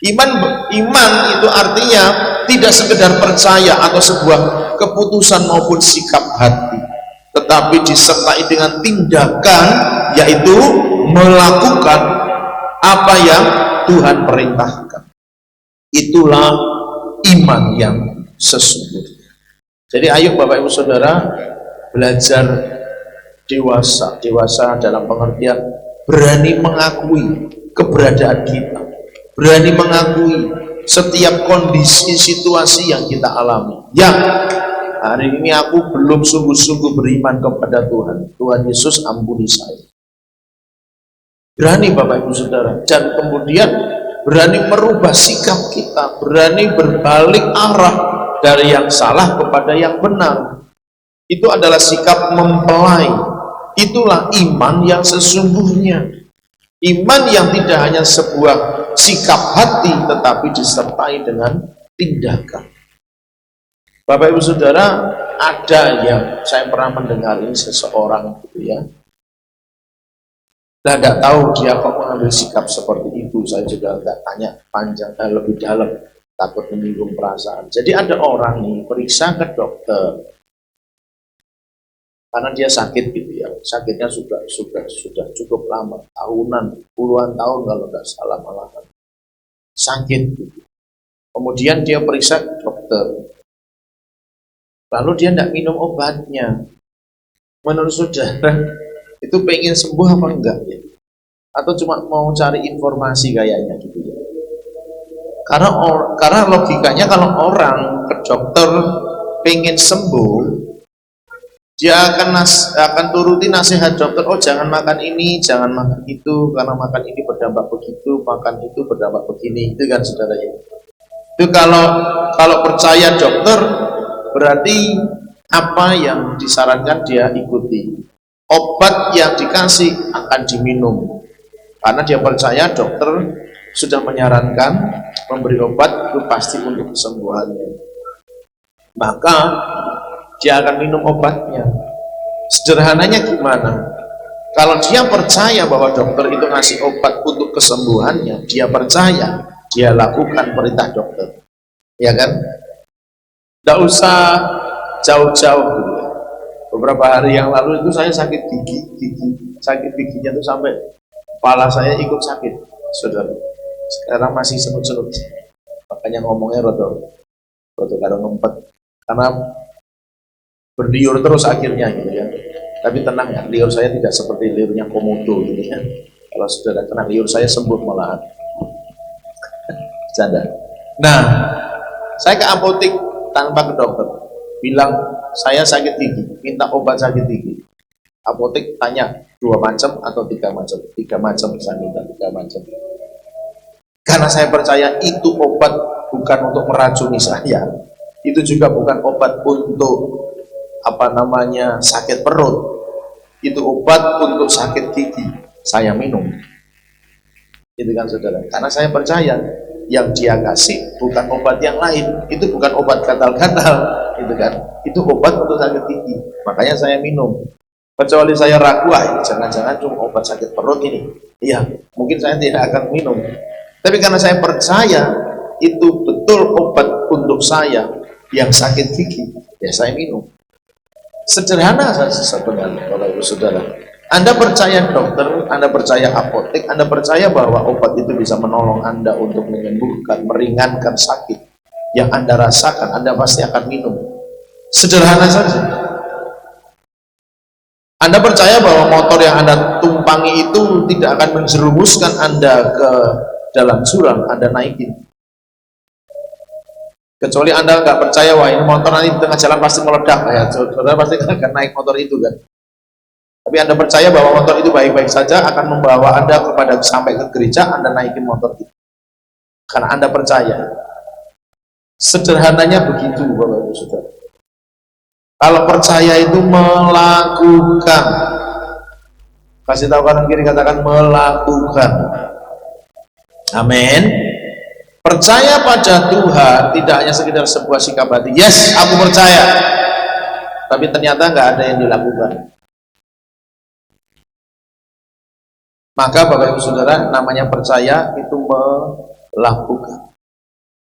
Iman itu artinya tidak sekedar percaya atau sebuah keputusan maupun sikap hati, tetapi disertai dengan tindakan, yaitu melakukan apa yang Tuhan perintahkan. Itulah iman yang sesungguhnya. Jadi ayo Bapak Ibu Saudara belajar dewasa dalam pengertian berani mengakui keberadaan kita, berani mengakui setiap kondisi situasi yang kita alami. Ya, hari ini aku belum sungguh-sungguh beriman kepada Tuhan. Tuhan Yesus ampuni saya. Berani Bapak Ibu Saudara, dan kemudian berani merubah sikap kita, berani berbalik arah dari yang salah kepada yang benar. Itu adalah sikap mempelai. Itulah iman yang sesungguhnya. Iman yang tidak hanya sebuah sikap hati, tetapi disertai dengan tindakan. Bapak Ibu Saudara, ada yang saya pernah mendengar ini seseorang gitu ya. Nah, tidak tahu dia kok mengambil sikap seperti itu. Saya juga nggak tanya panjang lebih dalam, takut menyinggung perasaan. Jadi ada orang nih periksa ke dokter karena dia sakit gitu ya. Sakitnya sudah cukup lama, tahunan, puluhan tahun kalau nggak salah malahan. Sakit gitu. Kemudian dia periksa ke dokter. Lalu dia tidak minum obatnya. Menurut saudara, itu pengen sembuh apa enggak ya? Atau cuma mau cari informasi kayaknya gitu ya? Karena logikanya kalau orang ke dokter pengen sembuh, dia akan turuti nasihat dokter. Oh, jangan makan ini, jangan makan itu, karena makan ini berdampak begitu, makan itu berdampak begini. Itu kan saudara ya. Itu kalau percaya dokter, berarti apa yang disarankan dia ikuti. Obat yang dikasih akan diminum karena dia percaya dokter sudah menyarankan memberi obat itu pasti untuk kesembuhannya, maka dia akan minum obatnya. Sederhananya gimana? Kalau dia percaya bahwa dokter itu ngasih obat untuk kesembuhannya, dia percaya, dia lakukan perintah dokter, ya kan? Tidak usah jauh-jauh gitu. Beberapa hari yang lalu itu saya sakit gigi. Sakit giginya itu sampai kepala saya ikut sakit, saudara. Sekarang masih senut-senut, makanya ngomongnya rodo karo ngempet, karena berliur terus akhirnya gitu ya. Tapi tenang ya, liur saya tidak seperti liurnya komodo gitu ya. Kalau saudara kena liur saya sembuh malahan. Bercanda. Nah, saya ke apotek tanpa ke dokter, bilang saya sakit gigi, minta obat sakit gigi. Apotek tanya 2 macam atau 3 macam? 3 macam, saya minta 3 macam. Karena saya percaya itu obat bukan untuk meracuni saya, itu juga bukan obat untuk sakit perut, itu obat untuk sakit gigi. Saya minum, itu kan saudara. Karena saya percaya yang dia kasih bukan obat yang lain, itu bukan obat gatal-gatal, gitu kan? Itu obat untuk sakit gigi, makanya saya minum. Kecuali saya ragu, jangan-jangan cuma obat sakit perut ini, iya, mungkin saya tidak akan minum. Tapi karena saya percaya itu betul obat untuk saya yang sakit gigi, ya saya minum. Sederhana saja sebenarnya, Bapak Ibu Saudara. Anda percaya dokter, Anda percaya apotek, Anda percaya bahwa obat itu bisa menolong Anda untuk menyembuhkan, meringankan sakit yang Anda rasakan, Anda pasti akan minum. Sederhana saja. Anda percaya bahwa motor yang Anda tumpangi itu tidak akan menjerumuskan Anda ke dalam jurang, Anda naikin. Kecuali Anda nggak percaya, wah ini motor nanti di tengah jalan pasti meledak, ya saudara pasti akan naik motor itu kan. Tapi Anda percaya bahwa motor itu baik-baik saja akan membawa Anda sampai ke gereja, Anda naikin motor itu. Karena Anda percaya. Sederhananya begitu, Bapak Ibu Saudara. Kalau percaya itu melakukan. Kasih tahu kanan kiri, katakan melakukan. Amin. Percaya pada Tuhan tidak hanya sekedar sebuah sikap hati. Yes, aku percaya. Tapi ternyata nggak ada yang dilakukan. Maka Bapak Ibu Saudara, namanya percaya itu melakukan.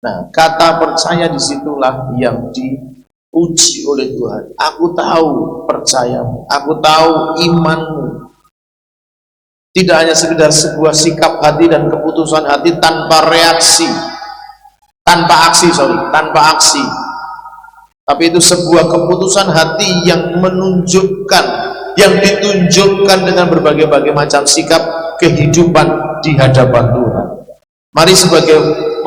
Nah, kata percaya disitulah yang uji oleh Tuhan. Aku tahu percayamu, aku tahu imanmu. Tidak hanya sekedar sebuah sikap hati dan keputusan hati tanpa reaksi, tanpa aksi, tapi itu sebuah keputusan hati yang menunjukkan, yang ditunjukkan dengan berbagai-bagai macam sikap kehidupan di hadapan Tuhan. Mari sebagai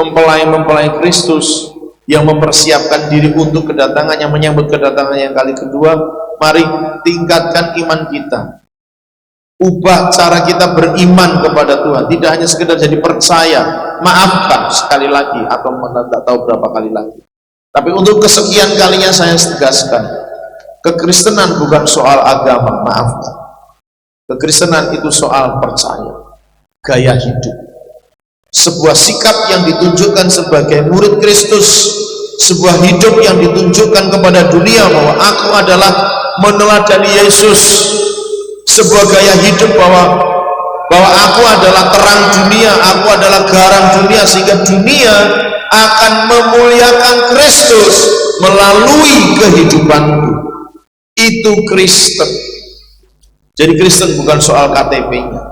mempelai Kristus yang mempersiapkan diri untuk kedatangannya, menyambut kedatangannya yang kali kedua, mari tingkatkan iman kita. Ubah cara kita beriman kepada Tuhan. Tidak hanya sekedar jadi percaya, maafkan sekali lagi, atau tidak tahu berapa kali lagi. Tapi untuk kesekian kalinya saya tegaskan, kekristenan bukan soal agama, maafkan. Kekristenan itu soal percaya, gaya hidup. Sebuah sikap yang ditunjukkan sebagai murid Kristus, sebuah hidup yang ditunjukkan kepada dunia bahwa aku adalah meneladani Yesus, sebuah gaya hidup bahwa aku adalah terang dunia, aku adalah garam dunia, sehingga dunia akan memuliakan Kristus melalui kehidupanku. Itu Kristen. Jadi Kristen bukan soal KTP-nya.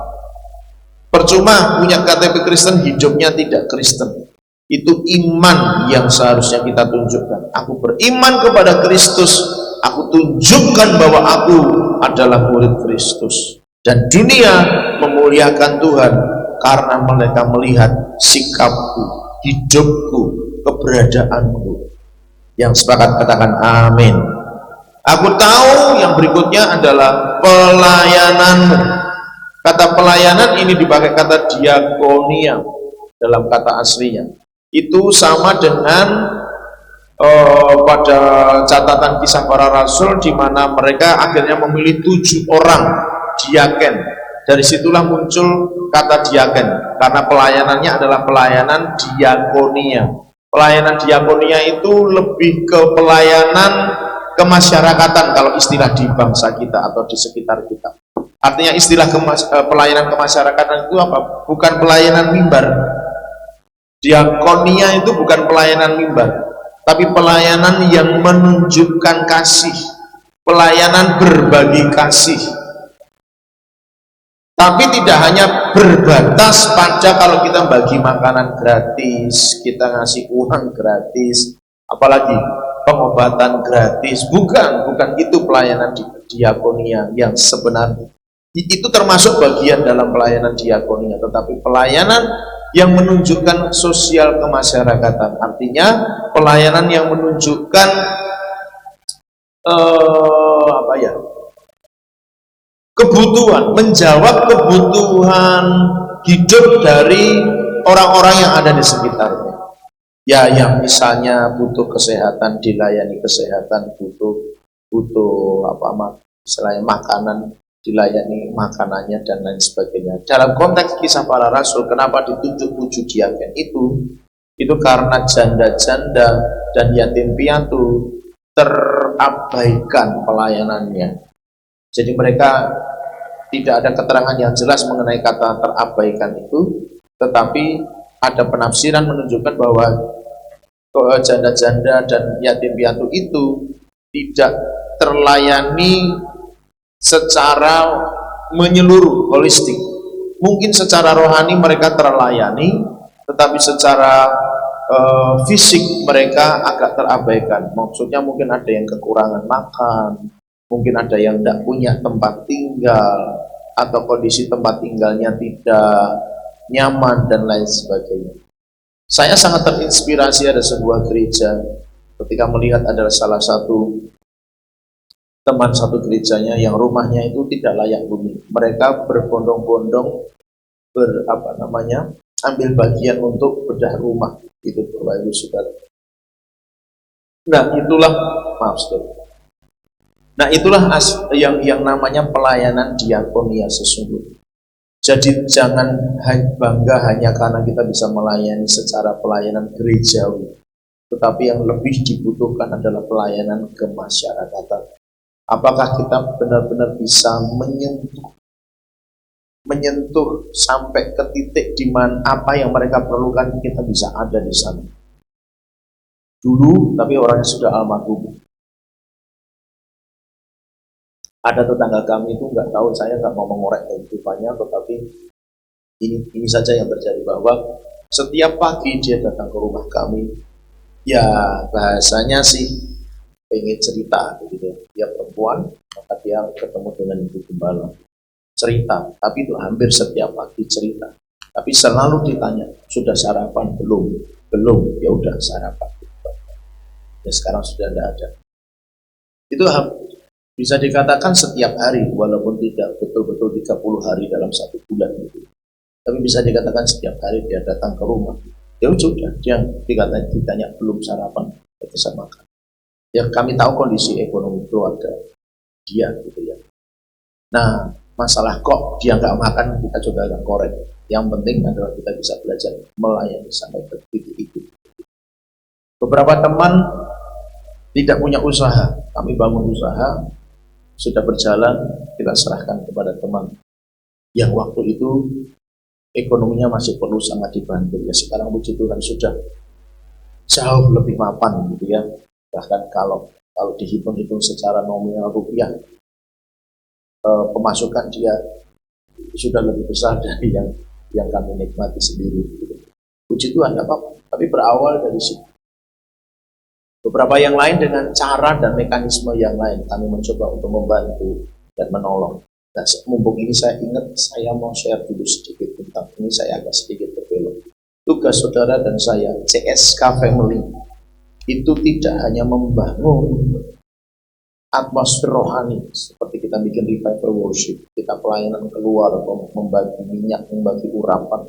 Percuma punya KTP Kristen, hidupnya tidak Kristen. Itu iman yang seharusnya kita tunjukkan. Aku beriman kepada Kristus, aku tunjukkan bahwa aku adalah murid Kristus. Dan dunia memuliakan Tuhan karena mereka melihat sikapku, hidupku, keberadaanku. Yang sepakat katakan amin. Aku tahu yang berikutnya adalah pelayananmu. Kata pelayanan ini dipakai kata diakonia dalam kata aslinya. Itu sama dengan pada catatan Kisah Para Rasul, di mana mereka akhirnya memilih 7 orang diaken. Dari situlah muncul kata diaken, karena pelayanannya adalah pelayanan diakonia. Pelayanan diakonia itu lebih ke pelayanan kemasyarakatan kalau istilah di bangsa kita atau di sekitar kita. Artinya istilah pelayanan kemasyarakatan itu apa? Bukan pelayanan mimbar. Diakonia itu bukan pelayanan mimbar, tapi pelayanan yang menunjukkan kasih, pelayanan berbagi kasih. Tapi tidak hanya berbatas pada kalau kita bagi makanan gratis, kita ngasih uang gratis, apalagi pengobatan gratis. Bukan itu pelayanan diakonia yang sebenarnya. Itu termasuk bagian dalam pelayanan diakonia, tetapi pelayanan yang menunjukkan sosial kemasyarakatan, artinya pelayanan yang menunjukkan kebutuhan, menjawab kebutuhan hidup dari orang-orang yang ada di sekitarnya. Ya, yang misalnya butuh kesehatan dilayani kesehatan, butuh istilahnya makanan dilayani makanannya dan lain sebagainya. Dalam konteks Kisah Para Rasul, kenapa ditunjuk 7 diaken itu karena janda-janda dan yatim piatu terabaikan pelayanannya. Jadi mereka tidak ada keterangan yang jelas mengenai kata terabaikan itu, tetapi ada penafsiran menunjukkan bahwa janda-janda dan yatim piatu itu tidak terlayani secara menyeluruh, holistik. Mungkin secara rohani mereka terlayani, tetapi secara fisik mereka agak terabaikan. Maksudnya mungkin ada yang kekurangan makan, mungkin ada yang tidak punya tempat tinggal, atau kondisi tempat tinggalnya tidak nyaman dan lain sebagainya. Saya sangat terinspirasi, ada sebuah gereja ketika melihat ada salah satu teman satu gerejanya yang rumahnya itu tidak layak huni. Mereka berbondong-bondong ambil bagian untuk bedah rumah, itu Bapak Ibu Saudara. Nah itulah yang namanya pelayanan diakonia sesungguhnya. Jadi jangan bangga hanya karena kita bisa melayani secara pelayanan gerejawi, tetapi yang lebih dibutuhkan adalah pelayanan kemasyarakatan. Apakah kita benar-benar bisa menyentuh sampai ke titik di mana apa yang mereka perlukan kita bisa ada di sana. Dulu, tapi orangnya sudah almarhum. Ada tetangga kami itu nggak tahu, saya nggak mau mengorek kehidupannya, tetapi ini saja yang terjadi, bahwa setiap pagi dia datang ke rumah kami. Ya bahasanya sih pengen cerita gitu. Dia perempuan, maka dia ketemu dengan ibu gembala, cerita, tapi itu hampir setiap pagi cerita. Tapi selalu ditanya, sudah sarapan belum? Belum, ya udah sarapan. Ya sekarang sudah tidak ada. Itu bisa dikatakan setiap hari, walaupun tidak betul-betul 30 hari dalam satu bulan gitu. Tapi bisa dikatakan setiap hari dia datang ke rumah. Ya sudah, dia ditanya belum sarapan, ya bisa makan. Ya kami tahu kondisi ekonomi keluarga dia gitu ya. Nah, masalah kok dia nggak makan, kita coba agak korek. Yang penting adalah kita bisa belajar melayani sampai ke titik itu. Beberapa teman tidak punya usaha, kami bangun usaha, sudah berjalan, kita serahkan kepada teman yang waktu itu ekonominya masih perlu sangat dibantu. Ya sekarang puji Tuhan sudah jauh lebih mapan gitu ya. Bahkan kalau dihitung-hitung secara nominal rupiah, pemasukan dia sudah lebih besar dari yang kami nikmati sendiri gitu. Puji Tuhan, tidak apa-apa, tapi berawal dari situ. Beberapa yang lain dengan cara dan mekanisme yang lain kami mencoba untuk membantu dan menolong. Nah, mumpung ini saya ingat, saya mau share dulu sedikit tentang ini, saya agak sedikit berbelok. Tugas saudara dan saya, CSK Family, itu tidak hanya membangun atmosfer rohani, seperti kita bikin revival worship, kita pelayanan keluar, membagi minyak, membagi urapan.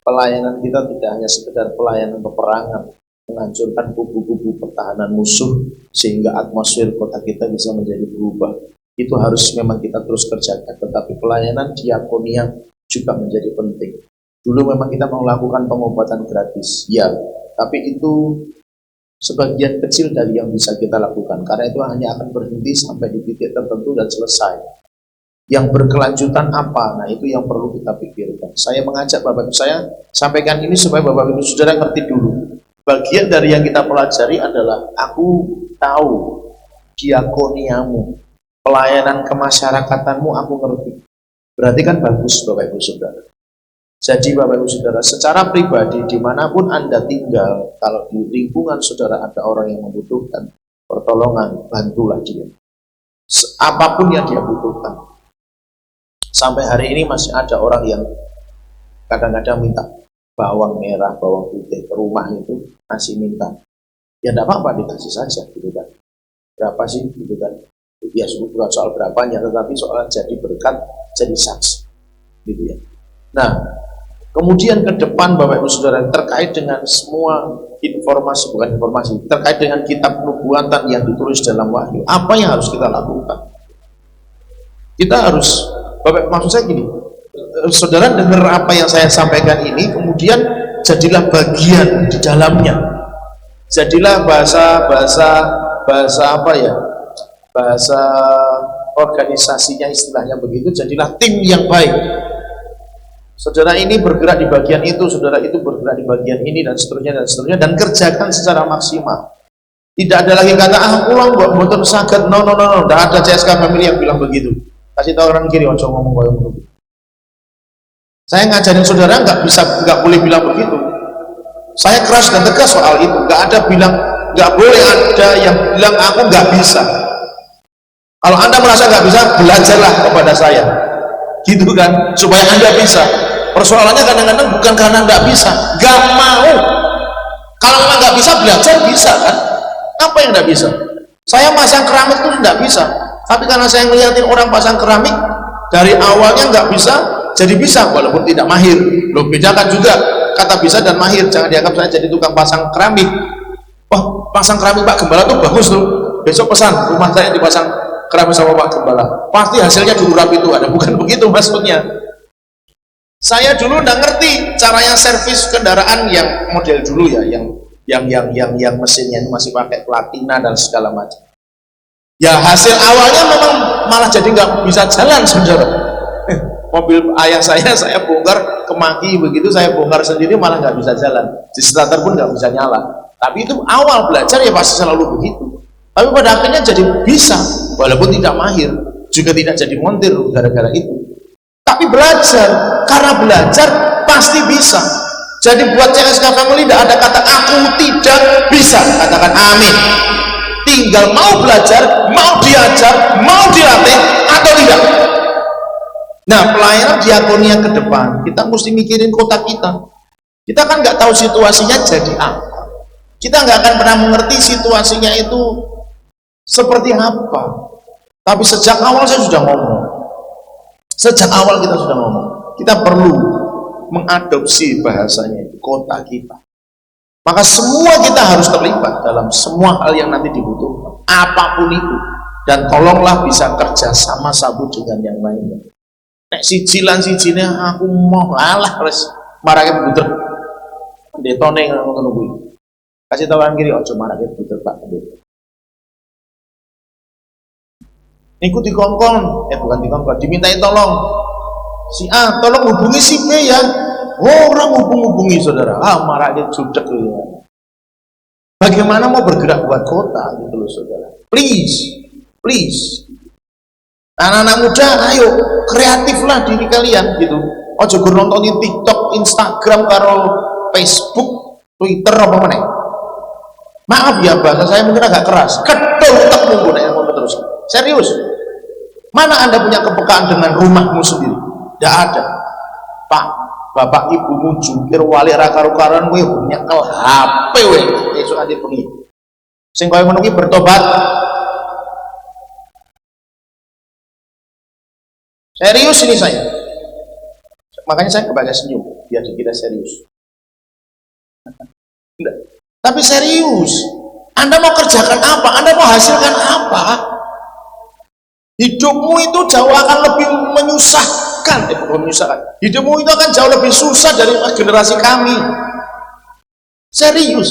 Pelayanan kita tidak hanya sekedar pelayanan peperangan, menghancurkan kubu-kubu pertahanan musuh sehingga atmosfer kota kita bisa menjadi berubah. Itu harus memang kita terus kerjakan, tetapi pelayanan diakonia juga menjadi penting. Dulu memang kita melakukan pengobatan gratis, ya, tapi itu sebagian kecil dari yang bisa kita lakukan, karena itu hanya akan berhenti sampai di titik tertentu dan selesai. Yang berkelanjutan apa? Nah, itu yang perlu kita pikirkan. Saya mengajak Bapak Ibu, saya sampaikan ini supaya Bapak Ibu Saudara ngerti dulu. Bagian dari yang kita pelajari adalah aku tahu diakoniamu, pelayanan kemasyarakatanmu aku ngerti. Berarti kan bagus Bapak Ibu Saudara. Jadi Bapak Ibu Saudara, secara pribadi dimanapun Anda tinggal, kalau di lingkungan Saudara ada orang yang membutuhkan pertolongan, bantulah dia. Apapun yang dia butuhkan. Sampai hari ini masih ada orang yang kadang-kadang minta bawang merah, bawang putih ke rumah itu, masih minta. Ya tidak apa-apa, dikasih saja gitu kan. Berapa sih gitu kan. Ya bukan soal berapanya, tetapi soal jadi berkat, jadi saksi gitu ya. Nah, kemudian ke depan Bapak Ibu Saudara, terkait dengan semua informasi, bukan informasi, terkait dengan kitab nubuatan yang ditulis dalam Wahyu, apa yang harus kita lakukan? Kita harus, Bapak, maksud saya gini, Saudara dengar apa yang saya sampaikan ini, kemudian jadilah bagian di dalamnya. Jadilah bahasa apa ya? Bahasa organisasinya istilahnya begitu, jadilah tim yang baik. Saudara ini bergerak di bagian itu, saudara itu bergerak di bagian ini, dan seterusnya, dan kerjakan secara maksimal. Tidak ada lagi kata, pulang buat motor sakit, no, tidak ada CSK Family yang bilang begitu. Kasih tahu orang kiri, ojo ngomong kayak begitu. Saya ngajarin saudara nggak boleh bilang begitu. Saya keras dan tegas soal itu. Nggak boleh ada yang bilang aku nggak bisa. Kalau Anda merasa nggak bisa, belajarlah kepada saya. Gitu kan, supaya Anda bisa. Persoalannya kadang-kadang bukan karena nggak bisa, nggak mau. Kalau memang nggak bisa, belajar bisa kan? Apa yang nggak bisa? Saya pasang keramik itu nggak bisa, tapi karena saya ngeliatin orang pasang keramik dari awalnya nggak bisa, jadi bisa walaupun tidak mahir. Loh, bedakan juga kata bisa dan mahir. Jangan dianggap saya jadi tukang pasang keramik. Wah, pasang keramik Pak Gembala tuh bagus tuh. Besok pesan rumah saya dipasang keramik sama Pak Gembala. Pasti hasilnya diurap itu ada. Bukan begitu maksudnya. Saya dulu nggak ngerti caranya servis kendaraan yang model dulu ya, yang mesinnya itu masih pakai platina dan segala macam. Ya hasil awalnya memang malah jadi nggak bisa jalan, saudara. Mobil ayah saya bongkar kemaki begitu, saya bongkar sendiri malah nggak bisa jalan. Di starter pun nggak bisa nyala. Tapi itu awal belajar ya pasti selalu begitu. Tapi pada akhirnya jadi bisa, walaupun tidak mahir, juga tidak jadi montir gara-gara itu. Tapi belajar, karena belajar pasti bisa. Jadi buat CSK Family tidak ada kata aku tidak bisa, katakan amin. Tinggal mau belajar, mau diajar, mau dilatih atau tidak. Nah, pelayanan diakonia ke depan, kita mesti mikirin kota kita. Kita kan nggak tahu situasinya jadi apa. Kita nggak akan pernah mengerti situasinya itu seperti apa. Tapi sejak awal saya sudah ngomong. Sejak awal kita sudah ngomong. Kita perlu mengadopsi bahasanya itu kota kita. Maka semua kita harus terlibat dalam semua hal yang nanti dibutuhkan, apapun itu. Dan tolonglah bisa kerja sama sabu dengan yang lainnya. Nek sijilan aku mau alah wis marake buter. Pendetone ngono kuwi. Kasih tawaran kiri ojo marake buter Pak Pendeta. Niku dikongkon, bukan dikongkon, dimintai tolong. Si A, tolong hubungi si B ya. Orang hubungi saudara. Marake judek ya. Bagaimana mau bergerak buat kota gitu loh saudara. Please. Anak-anak muda, ayo kreatiflah diri kalian gitu. Ojo gur nontonin TikTok, Instagram, karo Facebook, Twitter apa mana? Maaf ya bahasa saya mungkin agak keras. Kedol utakmu nek ngono terus. Serius. Mana Anda punya kepekaan dengan rumahmu sendiri? Tidak ada. Pak, bapak ibumu jungkir wali raka-rukaran kowe punya kel HP we. Esuk ati bengi. Sing koyo ngono ki bertobat. Serius ini saya. Makanya saya kebaca senyum biar dikira serius. Enggak. Tapi serius. Anda mau kerjakan apa? Anda mau hasilkan apa? Hidupmu itu jauh akan lebih menyusahkan. Bukan menyusahkan. Hidupmu itu akan jauh lebih susah dari generasi kami. Serius.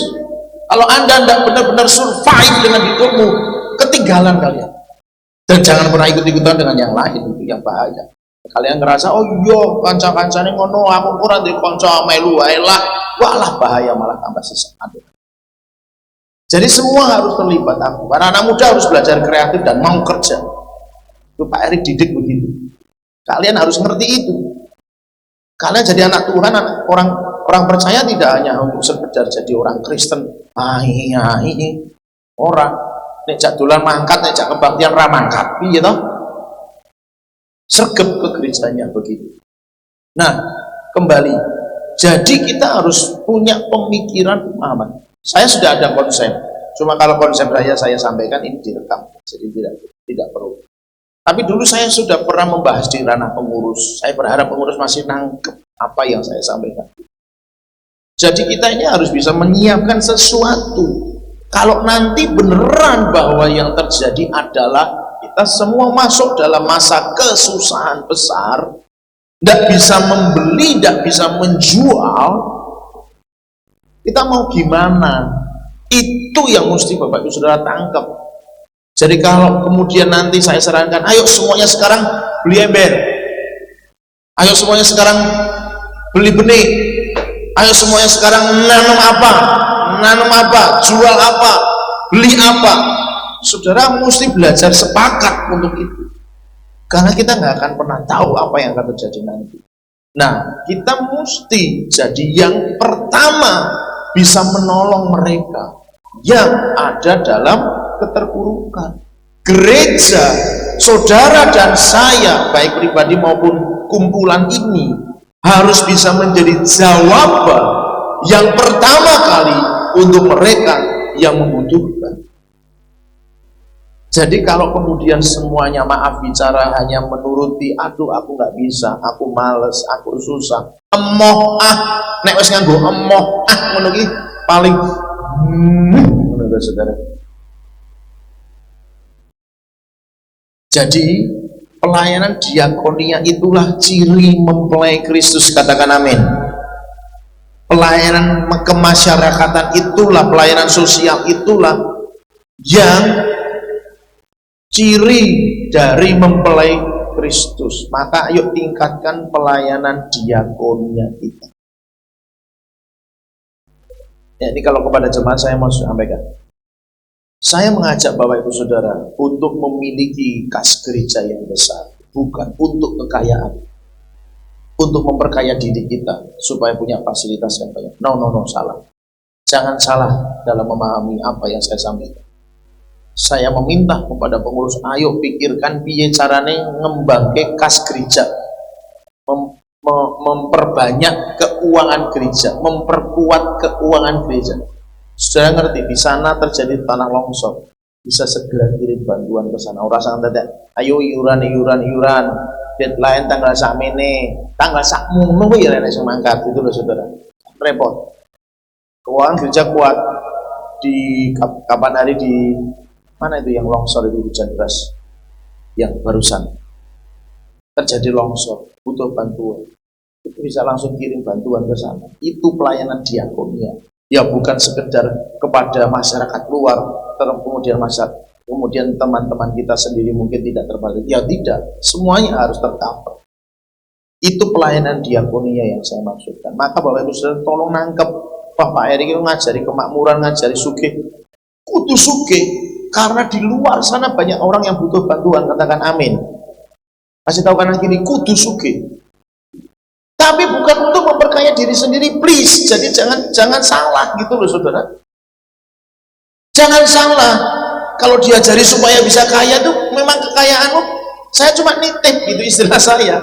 Kalau Anda tidak benar-benar survive dengan hidupmu, ketinggalan kalian. Dan jangan pernah ikut-ikutan dengan yang lain, itu yang bahaya. Kalian ngerasa, oh iya, kanca-kancane ngono, aku kurang di kanca melu wae lah. Walah bahaya, malah tambah sesaat. Jadi semua harus terlibat aku. Karena anak muda harus belajar kreatif dan mau kerja. Itu Pak Erik didik begitu. Kalian harus ngerti itu. Kalian jadi anak Tuhan, orang percaya tidak hanya untuk sekedar jadi orang Kristen. Orang nek jak dolan mangkat, nek jak kebaktian ra mangkat, piye to? Sregep ke gerejanya begitu. Nah, kembali. Jadi kita harus punya pemikiran pemahaman. Saya sudah ada konsep. Cuma kalau konsep saya sampaikan ini direkam. Jadi tidak perlu. Tapi dulu saya sudah pernah membahas di ranah pengurus. Saya berharap pengurus masih nangkep apa yang saya sampaikan. Jadi kita ini harus bisa menyiapkan sesuatu. Kalau nanti beneran bahwa yang terjadi adalah kita semua masuk dalam masa kesusahan besar, tidak bisa membeli, tidak bisa menjual, kita mau gimana? Itu yang mesti Bapak Ibu Saudara tangkap. Jadi kalau kemudian nanti saya sarankan, ayo semuanya sekarang beli ember, ayo semuanya sekarang beli benih, ayo semuanya sekarang nanam apa, jual apa, beli apa. Saudara mesti belajar sepakat untuk itu. Karena kita nggak akan pernah tahu apa yang akan terjadi nanti. Nah, kita mesti jadi yang pertama bisa menolong mereka yang ada dalam keterpurukan. Gereja, saudara dan saya, baik pribadi maupun kumpulan ini, harus bisa menjadi jawaban yang pertama kali untuk mereka yang membutuhkan. Jadi kalau kemudian semuanya maaf bicara hanya menuruti, aduh aku nggak bisa, aku males, aku susah, emoh nek wis nganggo emoh ngono ki paling ngono saudara. Jadi pelayanan diakonia itulah ciri mempelai Kristus, katakan amin. Pelayanan kemasyarakatan itulah, pelayanan sosial itulah yang ciri dari mempelai Kristus. Maka ayo tingkatkan pelayanan diakonia kita. Ya, ini kalau kepada jemaat saya mau sampaikan. Saya mengajak Bapak Ibu Saudara untuk memiliki kas gereja yang besar, bukan untuk kekayaan, untuk memperkaya diri kita supaya punya fasilitas yang banyak. No, salah. Jangan salah dalam memahami apa yang saya sampaikan. Saya meminta kepada pengurus, ayo pikirkan piye carane ngembangke kas gereja, memperbanyak keuangan gereja, memperkuat keuangan gereja. Sudah ngerti di sana terjadi tanah longsor, bisa segera kirim bantuan ke sana. Ora sangat ayo iuran, deadline tanggal sakmene, tanggal sakmono ya rene sing mangkat itu loh saudara. Repot. Keuangan gereja kuat. Di kapan hari di mana itu yang longsor itu hujan deras yang barusan terjadi longsor, butuh bantuan. Itu bisa langsung kirim bantuan ke sana. Itu pelayanan diakonia. Ya bukan sekedar kepada masyarakat luar, kemudian teman-teman kita sendiri mungkin tidak terbalik. Ya tidak, semuanya harus tercover. Itu pelayanan diakonia yang saya maksudkan. Maka Bapak Ibu Saudara tolong nangkep, Pak Erik itu ngajari kemakmuran, ngajari sugih, kudu sugih, karena di luar sana banyak orang yang butuh bantuan. Katakan amin. Kasih tahu kanan kiri, kudu sugih. Tapi bukan untuk memperkaya diri sendiri, please. Jadi jangan salah gitu loh saudara. Jangan salah. Kalau diajari supaya bisa kaya itu memang kekayaanmu. Saya cuma nitip gitu istilah saya.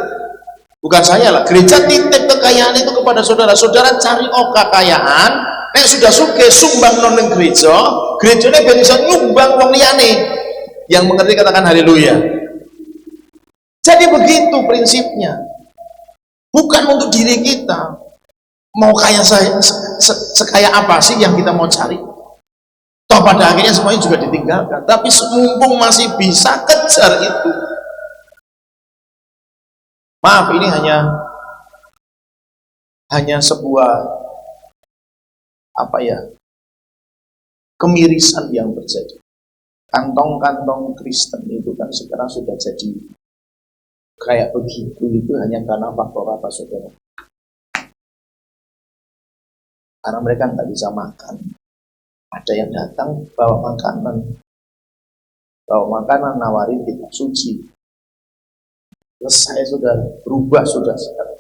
Bukan saya lah. Gereja nitip kekayaan itu kepada saudara. Saudara cari kekayaan. Nek sudah suke sumbang non gereja. Gerejanya bisa nyumbang wong liyane. Yang mengerti katakan haleluya. Jadi begitu prinsipnya. Bukan untuk diri kita. Mau kaya saya sekaya apa sih yang kita mau cari? Toh pada akhirnya semuanya juga ditinggalkan. Tapi mumpung masih bisa kejar itu. Maaf, ini hanya sebuah kemirisan yang terjadi. Kantong-kantong Kristen itu kan sekarang sudah jadi kayak begitu, itu hanya karena faktor apa saudara? Karena mereka nggak bisa makan. Ada yang datang bawa makanan nawarin tidak suci. Terus saya sudah berubah sudah sekarang.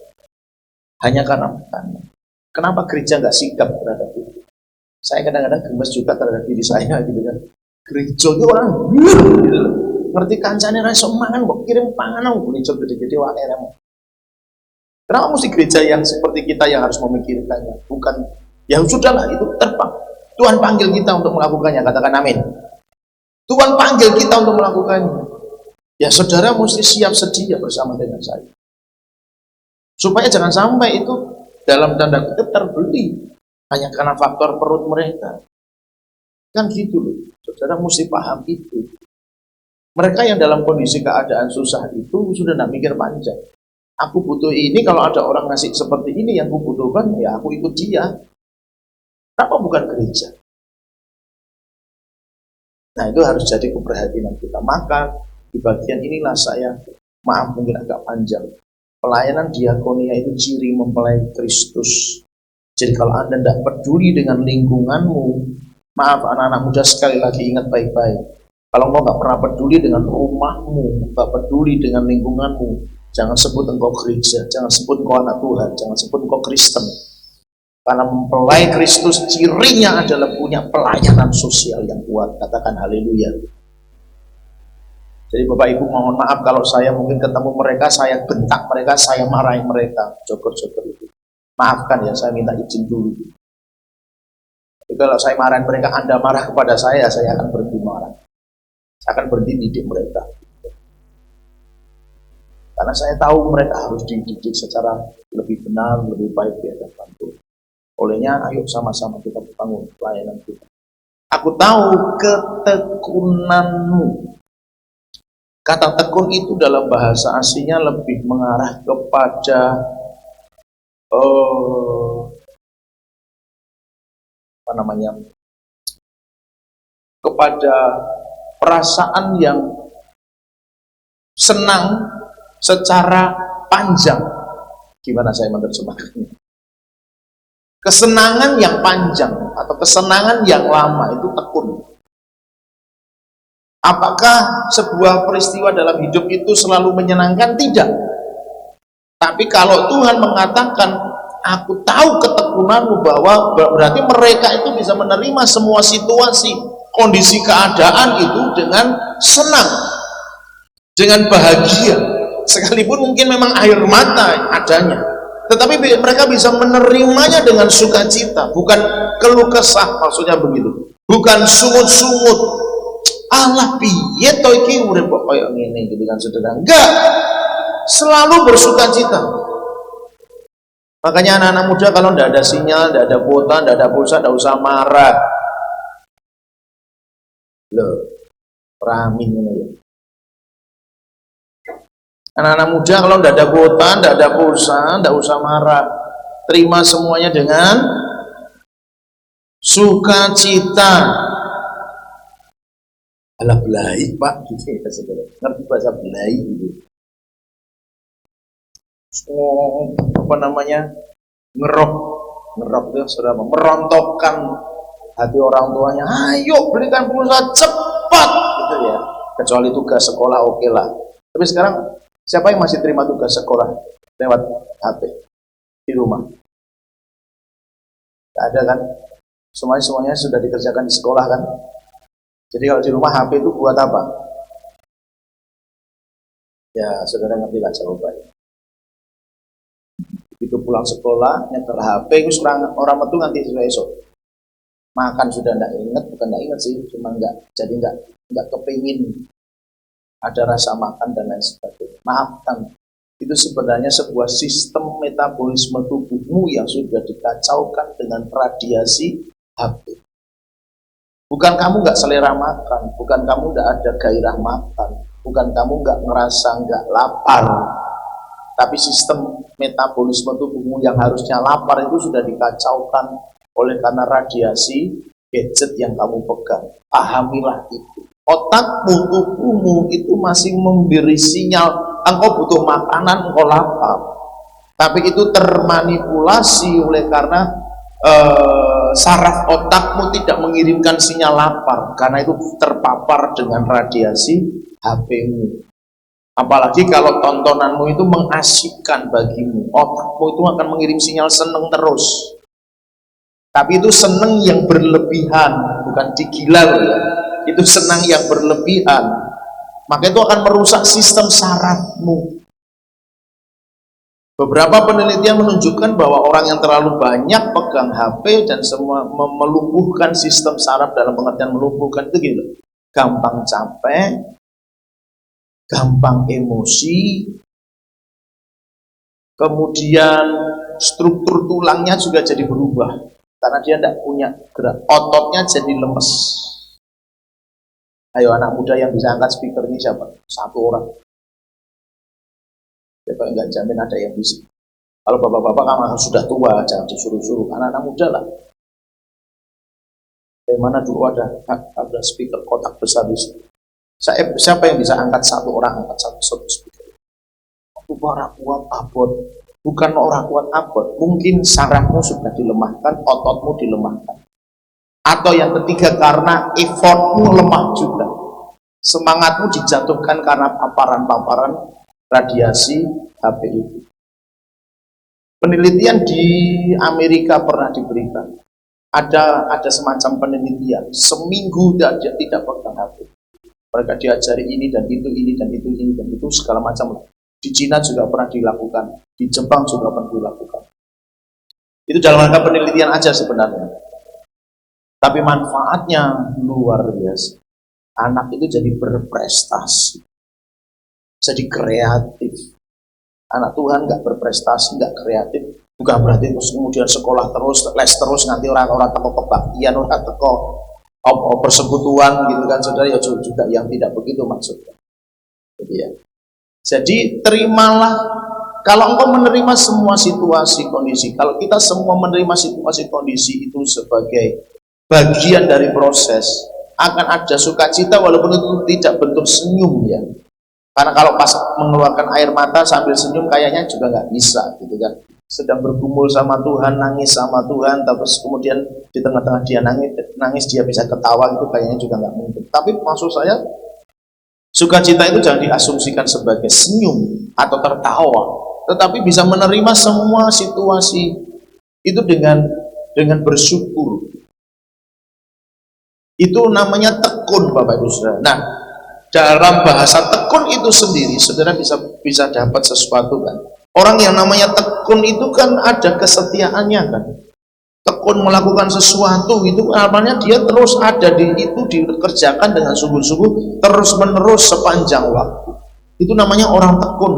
Hanya karena makanan. Kenapa gereja nggak sigap terhadap itu? Saya kadang-kadang gemes juga terhadap diri saya gitu kan. Gereja itu orang gitu. Ngerti kancane ra iso mangan kok kirim panganan gereja gede-gede wae remo. Kenapa mesti gereja yang seperti kita yang harus memikirkannya? Bukan, ya sudahlah itu terbang. Tuhan panggil kita untuk melakukannya, katakan amin. Tuhan panggil kita untuk melakukannya. Ya saudara mesti siap sedia bersama dengan saya. Supaya jangan sampai itu dalam tanda kutip terbeli hanya karena faktor perut mereka. Kan gitu loh. Saudara mesti paham itu. Mereka yang dalam kondisi keadaan susah itu sudah tidak mikir panjang. Aku butuh ini, kalau ada orang ngasih seperti ini yang aku butuhkan, ya aku ikut dia. Kenapa bukan gereja? Nah itu harus jadi keprihatinan kita. Maka di bagian inilah saya, maaf mungkin agak panjang. Pelayanan diakonia itu ciri mempelai Kristus. Jadi kalau Anda tidak peduli dengan lingkunganmu, maaf anak-anak muda sekali lagi ingat baik-baik. Kalau engkau nggak pernah peduli dengan rumahmu, nggak peduli dengan lingkunganmu, jangan sebut engkau gereja, jangan sebut engkau anak Tuhan, jangan sebut engkau Kristen. Karena mempelai Kristus cirinya adalah punya pelayanan sosial yang kuat. Katakan haleluya. Jadi Bapak Ibu mohon maaf kalau saya mungkin ketemu mereka, saya bentak mereka, saya marahin mereka, joker-joker itu. Maafkan ya, saya minta izin dulu. Jadi kalau saya marahin mereka, Anda marah kepada saya akan berhenti marah. Saya akan berhenti didik mereka. Karena saya tahu mereka harus dididik secara lebih benar, lebih baik di hadapan Tuhan. Olehnya, ayo sama-sama kita bangun pelayanan kita. Aku tahu ketekunanmu. Kata tekun itu dalam bahasa aslinya lebih mengarah kepada kepada perasaan yang senang secara panjang. Gimana saya menerjemahkannya? Kesenangan yang panjang atau kesenangan yang lama itu tekun. Apakah sebuah peristiwa dalam hidup itu selalu menyenangkan? Tidak. Tapi kalau Tuhan mengatakan, aku tahu ketekunanmu, bahwa berarti mereka itu bisa menerima semua situasi, kondisi keadaan itu dengan senang, dengan bahagia, sekalipun mungkin memang air mata adanya, tetapi mereka bisa menerimanya dengan sukacita, bukan keluh kesah, maksudnya begitu, bukan sungut-sungut. Allah piye to iki urip kok koyo ngene gitu kan, saudara. Enggak, selalu bersukacita. Makanya anak-anak muda kalau tidak ada sinyal, tidak ada kuota, tidak ada pulsa, tidak usah marah. Loh, ramin ini ya. Anak-anak muda kalau tidak ada kuota, tidak ada pulsa, tidak usah marah. Terima semuanya dengan sukacita. Alah belai Pak, gitu ya saudara. Ngerti bahasa belai gitu. Apa namanya, ngerok itu saudara, merontokkan hati orang tuanya, ayo belikan pulsa cepat gitu ya, kecuali tugas sekolah oke lah. Tapi sekarang siapa yang masih terima tugas sekolah lewat HP di rumah? Tidak ada kan, semuanya sudah dikerjakan di sekolah kan. Jadi kalau di rumah HP itu buat apa? Ya saudara ngerti lah jawabannya. Itu pulang sekolah nyetel HP itu orang metu nanti esok makan sudah tidak ingat, bukan tidak ingat sih, cuma nggak kepingin ada rasa makan dan lain sebagainya. Maafkan, itu sebenarnya sebuah sistem metabolisme tubuhmu yang sudah dikacaukan dengan radiasi HP. Bukan kamu nggak selera makan, bukan kamu nggak ada gairah makan, bukan kamu nggak ngerasa nggak lapar, tapi sistem metabolisme tubuhmu yang harusnya lapar itu sudah dikacaukan oleh karena radiasi gadget yang kamu pegang. Pahamilah itu. Otakmu, tubuhmu itu masih memberi sinyal engkau butuh makanan, engkau lapar. Tapi itu termanipulasi oleh karena saraf otakmu tidak mengirimkan sinyal lapar karena itu terpapar dengan radiasi HP-mu. Apalagi kalau tontonanmu itu mengasyikkan bagimu, otakmu itu akan mengirim sinyal seneng terus. Tapi itu seneng yang berlebihan, bukan digila loh ya. Itu senang yang berlebihan. Maka itu akan merusak sistem sarafmu. Beberapa penelitian menunjukkan bahwa orang yang terlalu banyak pegang HP dan semua melumpuhkan sistem saraf, dalam pengertian melumpuhkan itu gitu. Gampang capek, gampang emosi, kemudian struktur tulangnya juga jadi berubah karena dia tidak punya gerak, ototnya jadi lemes. Ayo anak muda yang bisa angkat speaker ini siapa? Satu orang. Siapa yang nggak jamin ada yang bisa. Kalau bapak-bapak kamu sudah tua, jangan disuruh-suruh. Anak-anak muda lah. Dari mana dulu ada speaker kotak besar di situ. Siapa yang bisa angkat satu orang, angkat satu speaker? Itu orang kuat abot, bukan orang kuat abot. Mungkin sarafmu sudah dilemahkan, ototmu dilemahkan. Atau yang ketiga karena effortmu lemah juga. Semangatmu dijatuhkan karena paparan-paparan radiasi HP itu. Penelitian di Amerika pernah diberikan. Ada semacam penelitian, seminggu tidak pegang HP. Mereka diajari ini dan itu, ini dan itu, ini dan itu, segala macam. Di Cina juga pernah dilakukan, di Jepang juga pernah dilakukan. Itu dalam rangka penelitian aja sebenarnya. Tapi manfaatnya luar biasa. Anak itu jadi berprestasi, jadi kreatif. Anak Tuhan nggak berprestasi, nggak kreatif, bukan berarti terus kemudian sekolah terus, les terus, nanti orang-orang teko kebaktian, orang teko persekutuan gitu kan saudara, ya juga yang tidak begitu maksudnya. Jadi ya. Jadi terimalah, kalau engkau menerima semua situasi kondisi, kalau kita semua menerima situasi kondisi itu sebagai bagian dari proses, akan ada sukacita walaupun itu tidak bentuk senyum ya. Karena kalau pas mengeluarkan air mata sambil senyum kayaknya juga nggak bisa gitu kan. Sedang bergumul sama Tuhan, nangis sama Tuhan, terus kemudian di tengah-tengah dia nangis dia bisa ketawa, itu kayaknya juga nggak mungkin. Tapi maksud saya Sukacita itu jangan diasumsikan sebagai senyum atau tertawa, tetapi bisa menerima semua situasi itu dengan bersyukur. Itu namanya tekun, Bapak Ibu Saudara. Nah, dalam bahasa tekun itu sendiri, saudara bisa dapat sesuatu kan. Orang yang namanya tekun itu kan ada kesetiaannya kan. Tekun melakukan sesuatu itu namanya dia terus ada di itu, dikerjakan dengan sungguh-sungguh terus menerus sepanjang waktu. Itu namanya orang tekun.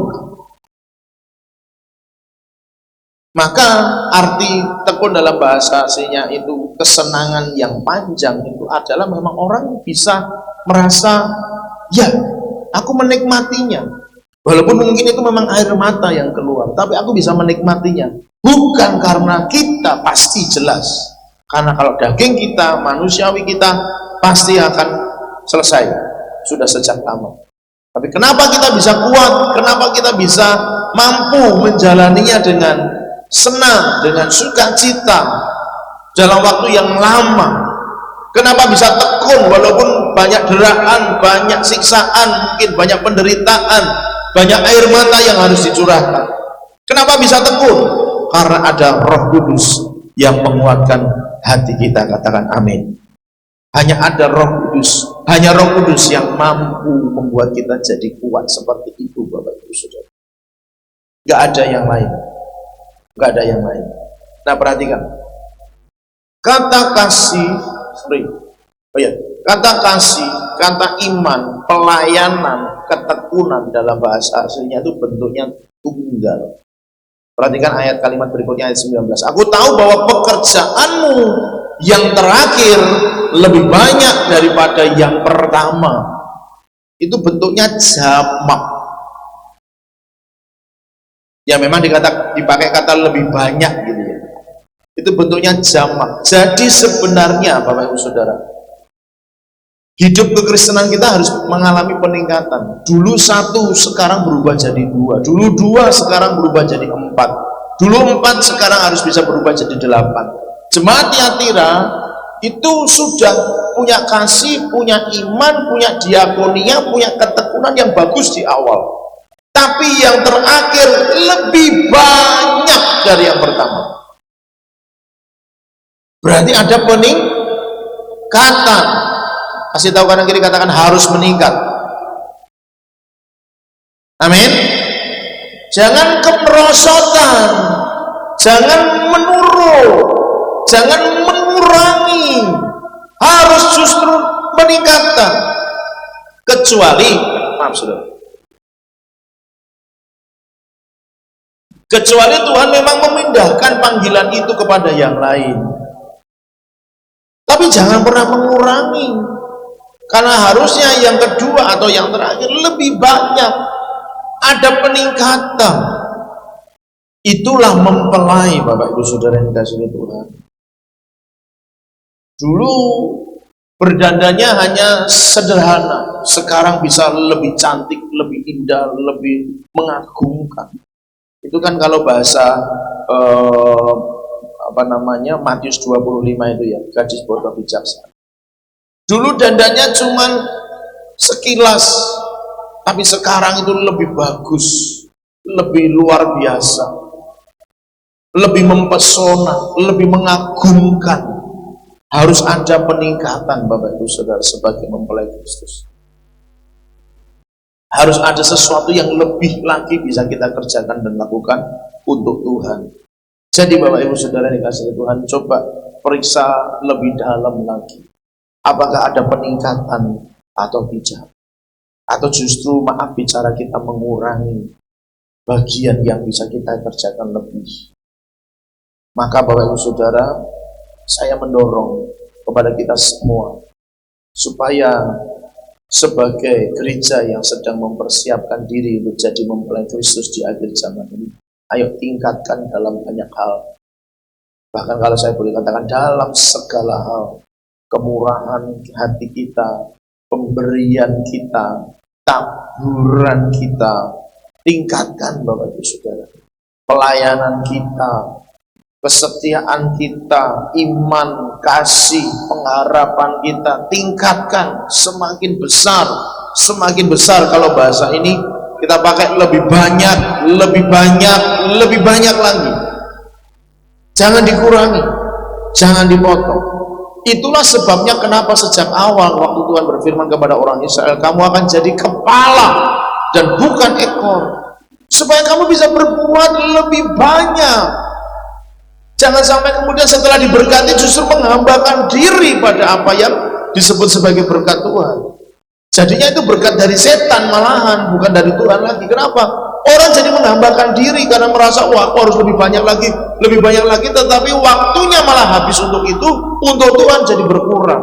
Maka arti tekun dalam bahasa aslinya itu kesenangan yang panjang, itu adalah memang orang bisa merasa, ya aku menikmatinya. Walaupun mungkin itu memang air mata yang keluar, tapi aku bisa menikmatinya. Bukan karena kita, pasti jelas. Karena kalau daging kita, manusiawi kita, pasti akan selesai. Sudah sejak lama. Tapi kenapa kita bisa kuat? Kenapa kita bisa mampu menjalaninya dengan senang, dengan sukacita dalam waktu yang lama? Kenapa bisa tekun walaupun banyak deraan, banyak siksaan, mungkin banyak penderitaan, banyak air mata yang harus dicurahkan? Kenapa bisa tekun? Karena ada Roh Kudus yang menguatkan hati kita. Katakan amin. Hanya ada Roh Kudus, hanya Roh Kudus yang mampu membuat kita jadi kuat seperti itu, Bapak Ibu Saudara. Gak ada yang lain. Gak ada yang lain. Nah, perhatikan. Kata kasih, kata kasih, kata iman, pelayanan, ketekunan dalam bahasa aslinya itu bentuknya tunggal. Perhatikan ayat kalimat berikutnya, ayat 19. Aku tahu bahwa pekerjaanmu yang terakhir lebih banyak daripada yang pertama. Itu bentuknya jamak. Ya memang dipakai kata lebih banyak gitu ya. Itu bentuknya jamak. Jadi sebenarnya Bapak Ibu Saudara, hidup kekristenan kita harus mengalami peningkatan. Dulu 1, sekarang berubah jadi 2. Dulu 2, sekarang berubah jadi 4. Dulu 4, sekarang harus bisa berubah jadi 8. Jemaat Tiatira itu sudah punya kasih, punya iman, punya diakonia, punya ketekunan yang bagus di awal. Tapi yang terakhir lebih banyak dari yang pertama. Berarti ada peningkatan. Kasih tahu kanan kiri, katakan harus meningkat. Amin. Jangan kemerosotan, jangan menurun, jangan mengurangi, harus justru meningkatkan. Kecuali, maaf saudara, kecuali Tuhan memang memindahkan panggilan itu kepada yang lain. Tapi jangan pernah mengurangi. Karena harusnya yang kedua atau yang terakhir lebih banyak. Ada peningkatan. Itulah mempelai, Bapak Ibu Saudara yang dikasihi Tuhan. Dulu berdandanya hanya sederhana, sekarang bisa lebih cantik, lebih indah, lebih mengagumkan. Itu kan kalau bahasa Matius 25 itu ya, gadis bodoh bijaksana. Dulu dandanya cuman sekilas, tapi sekarang itu lebih bagus, lebih luar biasa, lebih mempesona, lebih mengagumkan. Harus ada peningkatan, Bapak Ibu Saudara, sebagai mempelai Kristus. Harus ada sesuatu yang lebih lagi bisa kita kerjakan dan lakukan untuk Tuhan. Jadi Bapak Ibu Saudara yang dikasihi Tuhan, coba periksa lebih dalam lagi. Apakah ada peningkatan atau tidak? Atau justru maaf bicara kita mengurangi bagian yang bisa kita kerjakan lebih. Maka Bapak Ibu Saudara, saya mendorong kepada kita semua supaya sebagai gereja yang sedang mempersiapkan diri untuk jadi mempelai Kristus di akhir zaman ini, ayo tingkatkan dalam banyak hal. Bahkan kalau saya boleh katakan dalam segala hal. Kemurahan hati kita, pemberian kita, taburan kita, tingkatkan Bapak Ibu Saudara. Pelayanan kita, kesetiaan kita, iman, kasih, pengharapan kita, tingkatkan semakin besar semakin besar. Kalau bahasa ini kita pakai lebih banyak, lebih banyak, lebih banyak lagi. Jangan dikurangi, jangan dipotong. Itulah sebabnya kenapa sejak awal waktu Tuhan berfirman kepada orang Israel, kamu akan jadi kepala dan bukan ekor, supaya kamu bisa berbuat lebih banyak. Jangan sampai kemudian setelah diberkati justru menghambakan diri pada apa yang disebut sebagai berkat Tuhan. Jadinya itu berkat dari setan malahan, bukan dari Tuhan lagi. Kenapa? Orang jadi menghambakan diri karena merasa, wah aku harus lebih banyak lagi, tetapi waktunya malah habis untuk itu, untuk Tuhan jadi berkurang.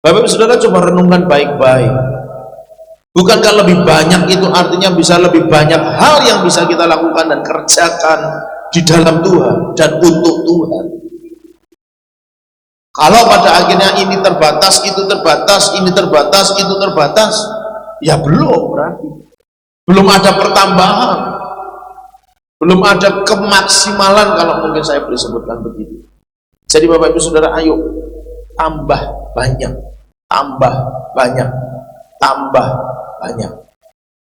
Bapak Ibu Saudara, coba renungkan baik-baik. Bukankah lebih banyak itu artinya bisa lebih banyak hal yang bisa kita lakukan dan kerjakan di dalam Tuhan dan untuk Tuhan? Kalau pada akhirnya ini terbatas, itu terbatas, ini terbatas, itu terbatas, ya belum, berarti belum ada pertambahan, belum ada kemaksimalan, kalau mungkin saya boleh sebutkan begitu. Jadi Bapak Ibu Saudara, ayo tambah banyak, tambah banyak, tambah banyak.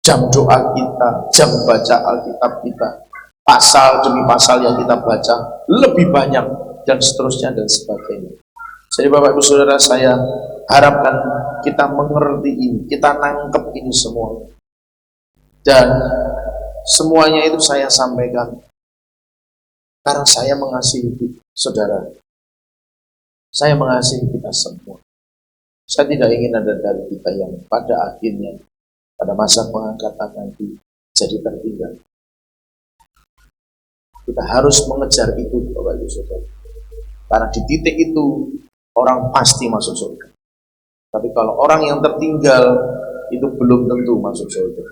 Jam doa kita, jam baca Alkitab kita, pasal demi pasal yang kita baca lebih banyak, dan seterusnya dan sebagainya. Jadi Bapak Ibu Saudara, saya harapkan kita mengerti ini, kita nangkep ini semua. Dan semuanya itu saya sampaikan karena saya mengasihi saudara. Saya mengasihi kita semua. Saya tidak ingin ada dari kita yang pada akhirnya pada masa pengangkatan nanti jadi tertinggal. Kita harus mengejar itu, Bapak Ibu Saudara. Karena di titik itu orang pasti masuk surga. Tapi kalau orang yang tertinggal itu belum tentu masuk surga.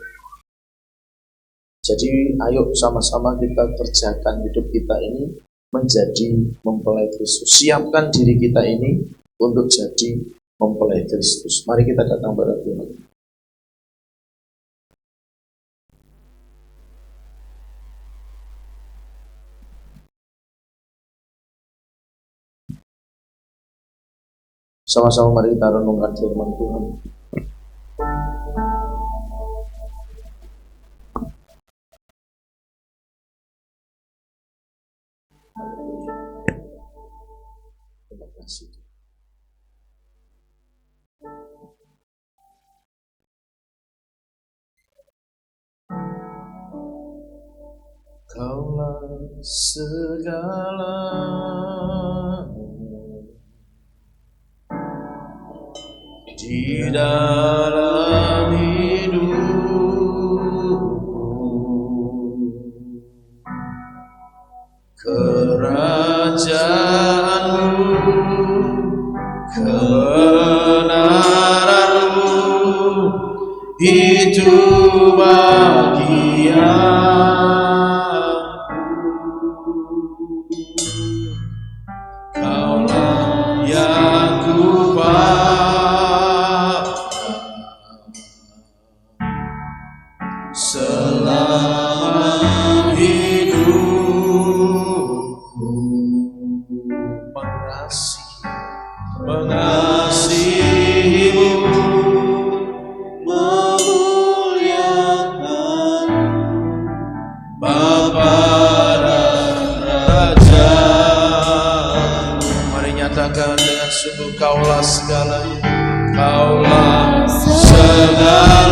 Jadi ayo sama-sama kita kerjakan hidup kita ini menjadi mempelai Kristus. Siapkan diri kita ini untuk jadi mempelai Kristus. Mari kita datang pada Tuhan. Sama-sama mari kita renungkan firman Tuhan. Terima kasih. Kaulah segala di dalam hidupku, kerajaanmu, kebenaranmu itu bagianku. Kaulah yang selama hidupku, mengasihimu, memuliakan Bapa dan Raja. Mari nyatakan dengan sungguh, kaulah segalanya, kaulah segala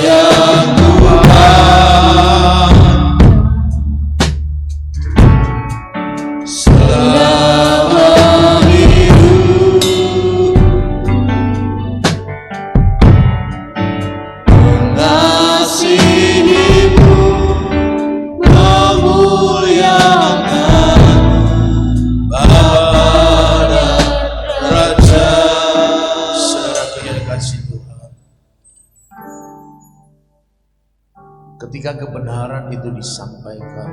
yang ketika kebenaran itu disampaikan,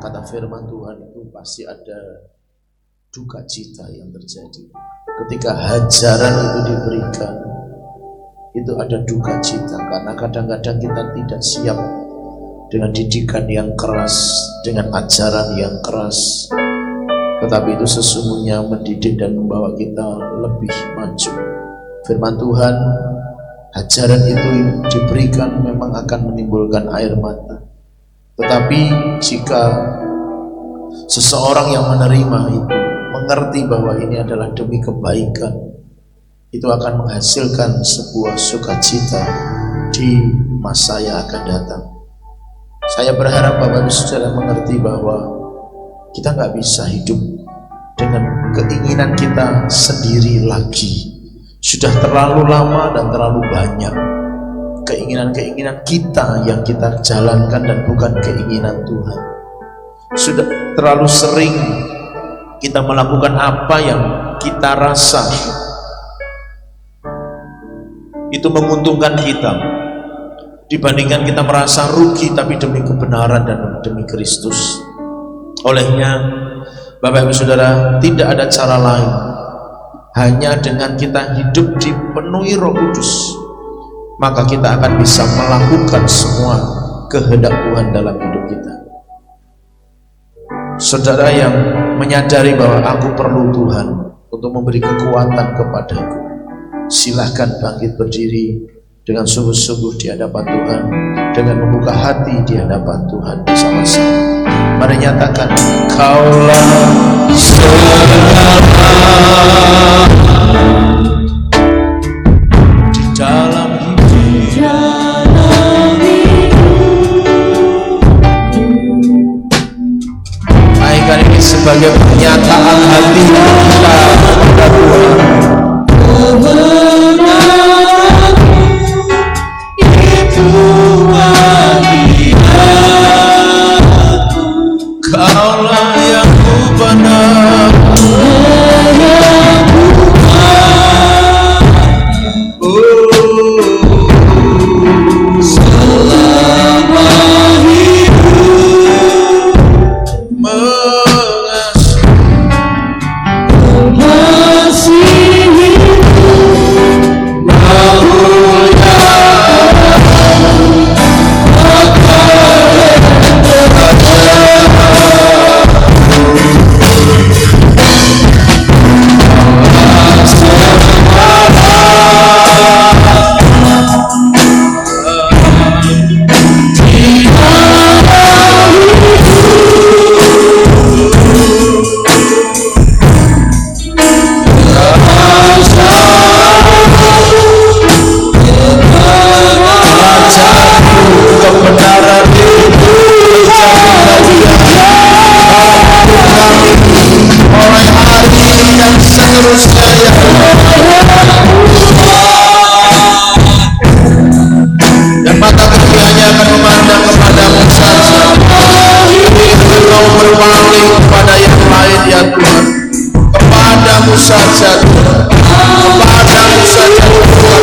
kata firman Tuhan itu pasti ada duka cita yang terjadi. Ketika hajaran itu diberikan, itu ada duka cita, karena kadang-kadang kita tidak siap dengan didikan yang keras, dengan ajaran yang keras. Tetapi itu sesungguhnya mendidik dan membawa kita lebih maju. Firman Tuhan, ajaran itu diberikan memang akan menimbulkan air mata. Tetapi jika seseorang yang menerima itu mengerti bahwa ini adalah demi kebaikan, itu akan menghasilkan sebuah sukacita di masa yang akan datang. Saya berharap Bapak Ibu Saudara mengerti bahwa kita nggak bisa hidup dengan keinginan kita sendiri lagi. Sudah terlalu lama dan terlalu banyak keinginan-keinginan kita yang kita jalankan dan bukan keinginan Tuhan. Sudah terlalu sering kita melakukan apa yang kita rasa itu menguntungkan kita, dibandingkan kita merasa rugi tapi demi kebenaran dan demi Kristus. Olehnya Bapak Ibu Saudara, tidak ada cara lain hanya dengan kita hidup dipenuhi Roh Kudus, maka kita akan bisa melakukan semua kehendak Tuhan dalam hidup kita. Saudara yang menyadari bahwa aku perlu Tuhan untuk memberi kekuatan kepadaku, silahkan bangkit berdiri dengan sungguh-sungguh di hadapan Tuhan, dengan membuka hati di hadapan Tuhan bersama-sama. Mari nyatakan, Kaulah segala di dalam naikkan ini sebagai pernyataan hati kita kepada Tuhan. Kaulah yang ku benar, selama hidup mengasihi dan mata ketiganya akan memandang kepadamu saja. Engkau berpaling kepada yang lain ya Tuhan, kepadamu saja Tuhan, kepadamu saja Tuhan,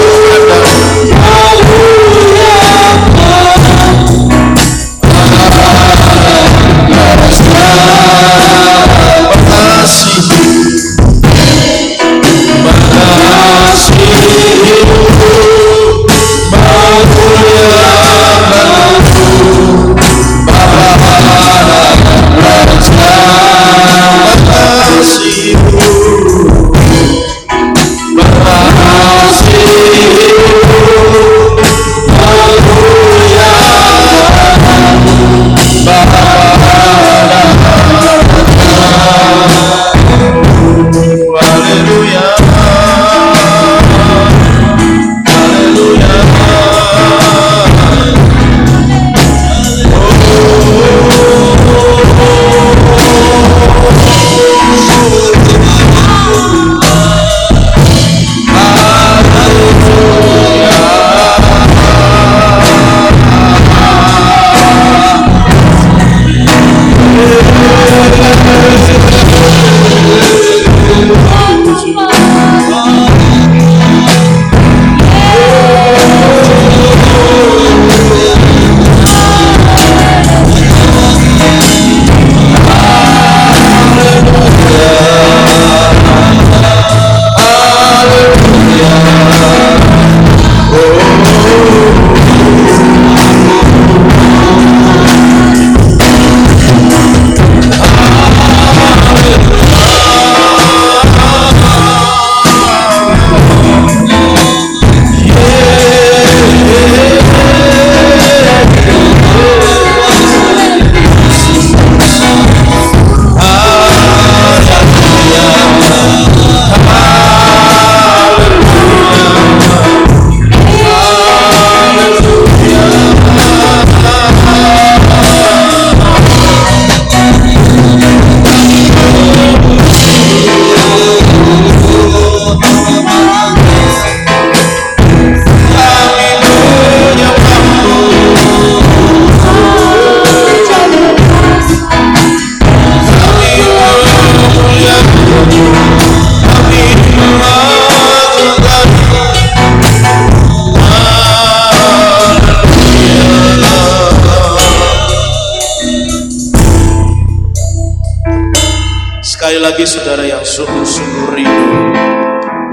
saudara yang sungguh-sungguh rindu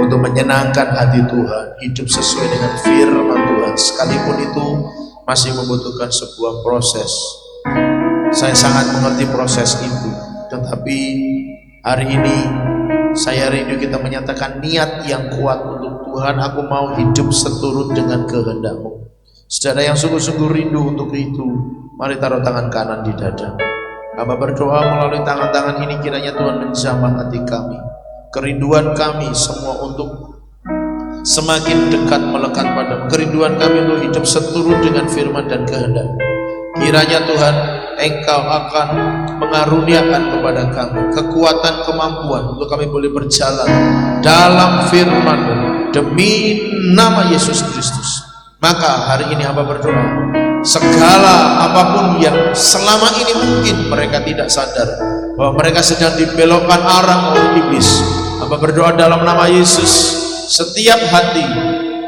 untuk menyenangkan hati Tuhan, hidup sesuai dengan firman Tuhan, sekalipun itu masih membutuhkan sebuah proses. Saya sangat mengerti proses itu, tetapi hari ini saya rindu kita menyatakan niat yang kuat untuk Tuhan, aku mau hidup seturut dengan kehendak-Mu. Saudara yang sungguh-sungguh rindu untuk itu, mari taruh tangan kanan di dada. Hamba berdoa melalui tangan-tangan ini kiranya Tuhan menjamah hati kami, kerinduan kami semua untuk semakin dekat melekat padamu, kerinduan kami untuk hidup seturut dengan firman dan kehendak. Kiranya Tuhan, Engkau akan mengaruniakan kepada kami kekuatan, kemampuan untuk kami boleh berjalan dalam firman demi nama Yesus Kristus. Maka hari ini hamba berdoa, segala apapun yang selama ini mungkin mereka tidak sadar bahwa mereka sedang dibelokkan arah oleh iblis, hamba berdoa dalam nama Yesus, setiap hati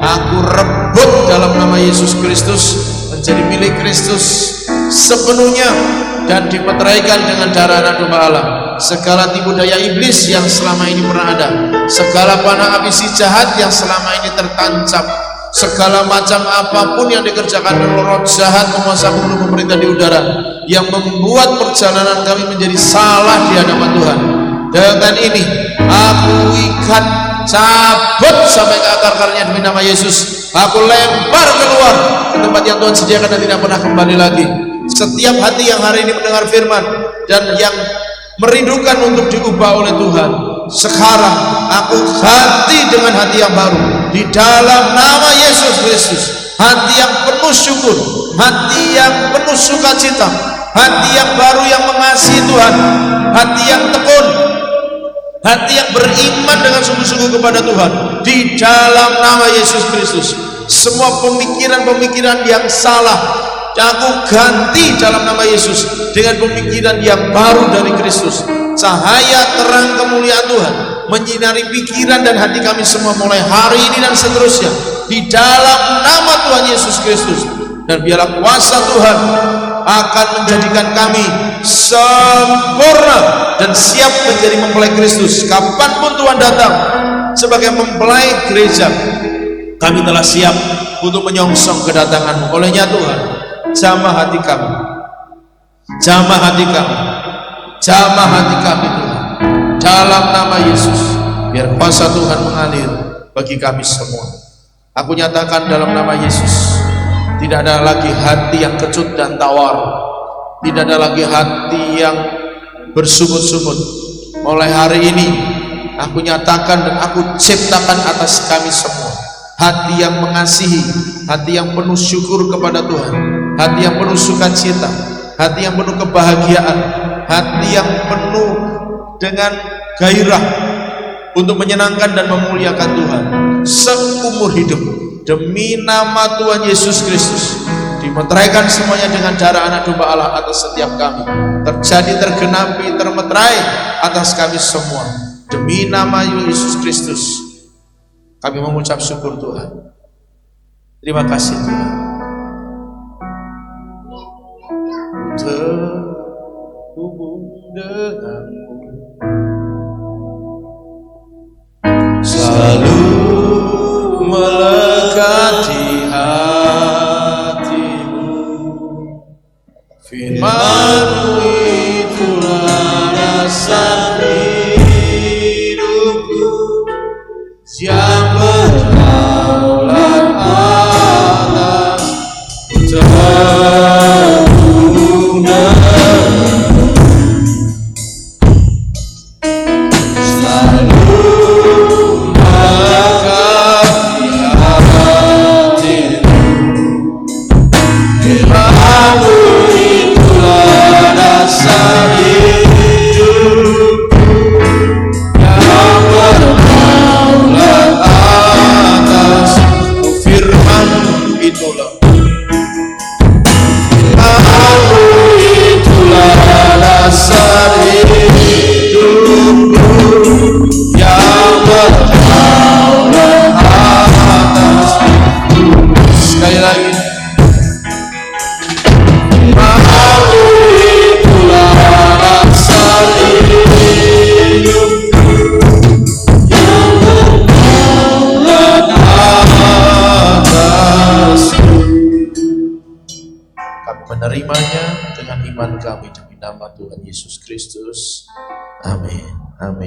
aku rebut dalam nama Yesus Kristus menjadi milik Kristus sepenuhnya dan dimeteraikan dengan darah anak domba Allah. Segala tipu daya iblis yang selama ini pernah ada, segala panah api si jahat yang selama ini tertancap, segala macam apapun yang dikerjakan oleh roh jahat penguasa bunuh pemerintah di udara yang membuat perjalanan kami menjadi salah di hadapan Tuhan, dengan ini aku ikat, cabut sampai ke akar-akarnya demi nama Yesus. Aku lempar keluar ke tempat yang Tuhan sediakan dan tidak pernah kembali lagi. Setiap hati yang hari ini mendengar firman dan yang merindukan untuk diubah oleh Tuhan, sekarang aku ganti dengan hati yang baru di dalam nama Yesus Kristus. Hati yang penuh syukur, hati yang penuh sukacita, hati yang baru yang mengasihi Tuhan, hati yang tekun, hati yang beriman dengan sungguh-sungguh kepada Tuhan di dalam nama Yesus Kristus. Semua pemikiran-pemikiran yang salah aku ganti dalam nama Yesus dengan pemikiran yang baru dari Kristus. Cahaya terang kemuliaan Tuhan menyinari pikiran dan hati kami semua mulai hari ini dan seterusnya di dalam nama Tuhan Yesus Kristus. Dan biarlah kuasa Tuhan akan menjadikan kami sempurna dan siap menjadi mempelai Kristus. Kapanpun Tuhan datang sebagai mempelai gereja, kami telah siap untuk menyongsong kedatangan-Mu. Olehnya Tuhan, jamah hati kami, jamah hati kami, jamah hati kami Tuhan, dalam nama Yesus. Biar kuasa Tuhan mengalir bagi kami semua. Aku nyatakan dalam nama Yesus, tidak ada lagi hati yang kecut dan tawar, tidak ada lagi hati yang bersungut-sungut. Mulai hari ini aku nyatakan dan aku ciptakan atas kami semua hati yang mengasihi, hati yang penuh syukur kepada Tuhan, hati yang penuh sukacita, hati yang penuh kebahagiaan, hati yang penuh dengan gairah untuk menyenangkan dan memuliakan Tuhan seumur hidup demi nama Tuhan Yesus Kristus. Dimeteraikan semuanya dengan darah anak domba Allah atas setiap kami, terjadi, tergenapi, termeterai atas kami semua demi nama Yesus Kristus. Kami mengucap syukur Tuhan. Terima kasih Tuhan. Terhubung denganmu, selalu melekat di hatimu. Firman-Mu itulah dasar hidupku yang berdaulat atas terhubung denganmu. Kami menerimanya dengan iman kami demi nama Tuhan Yesus Kristus. Amin. Amin.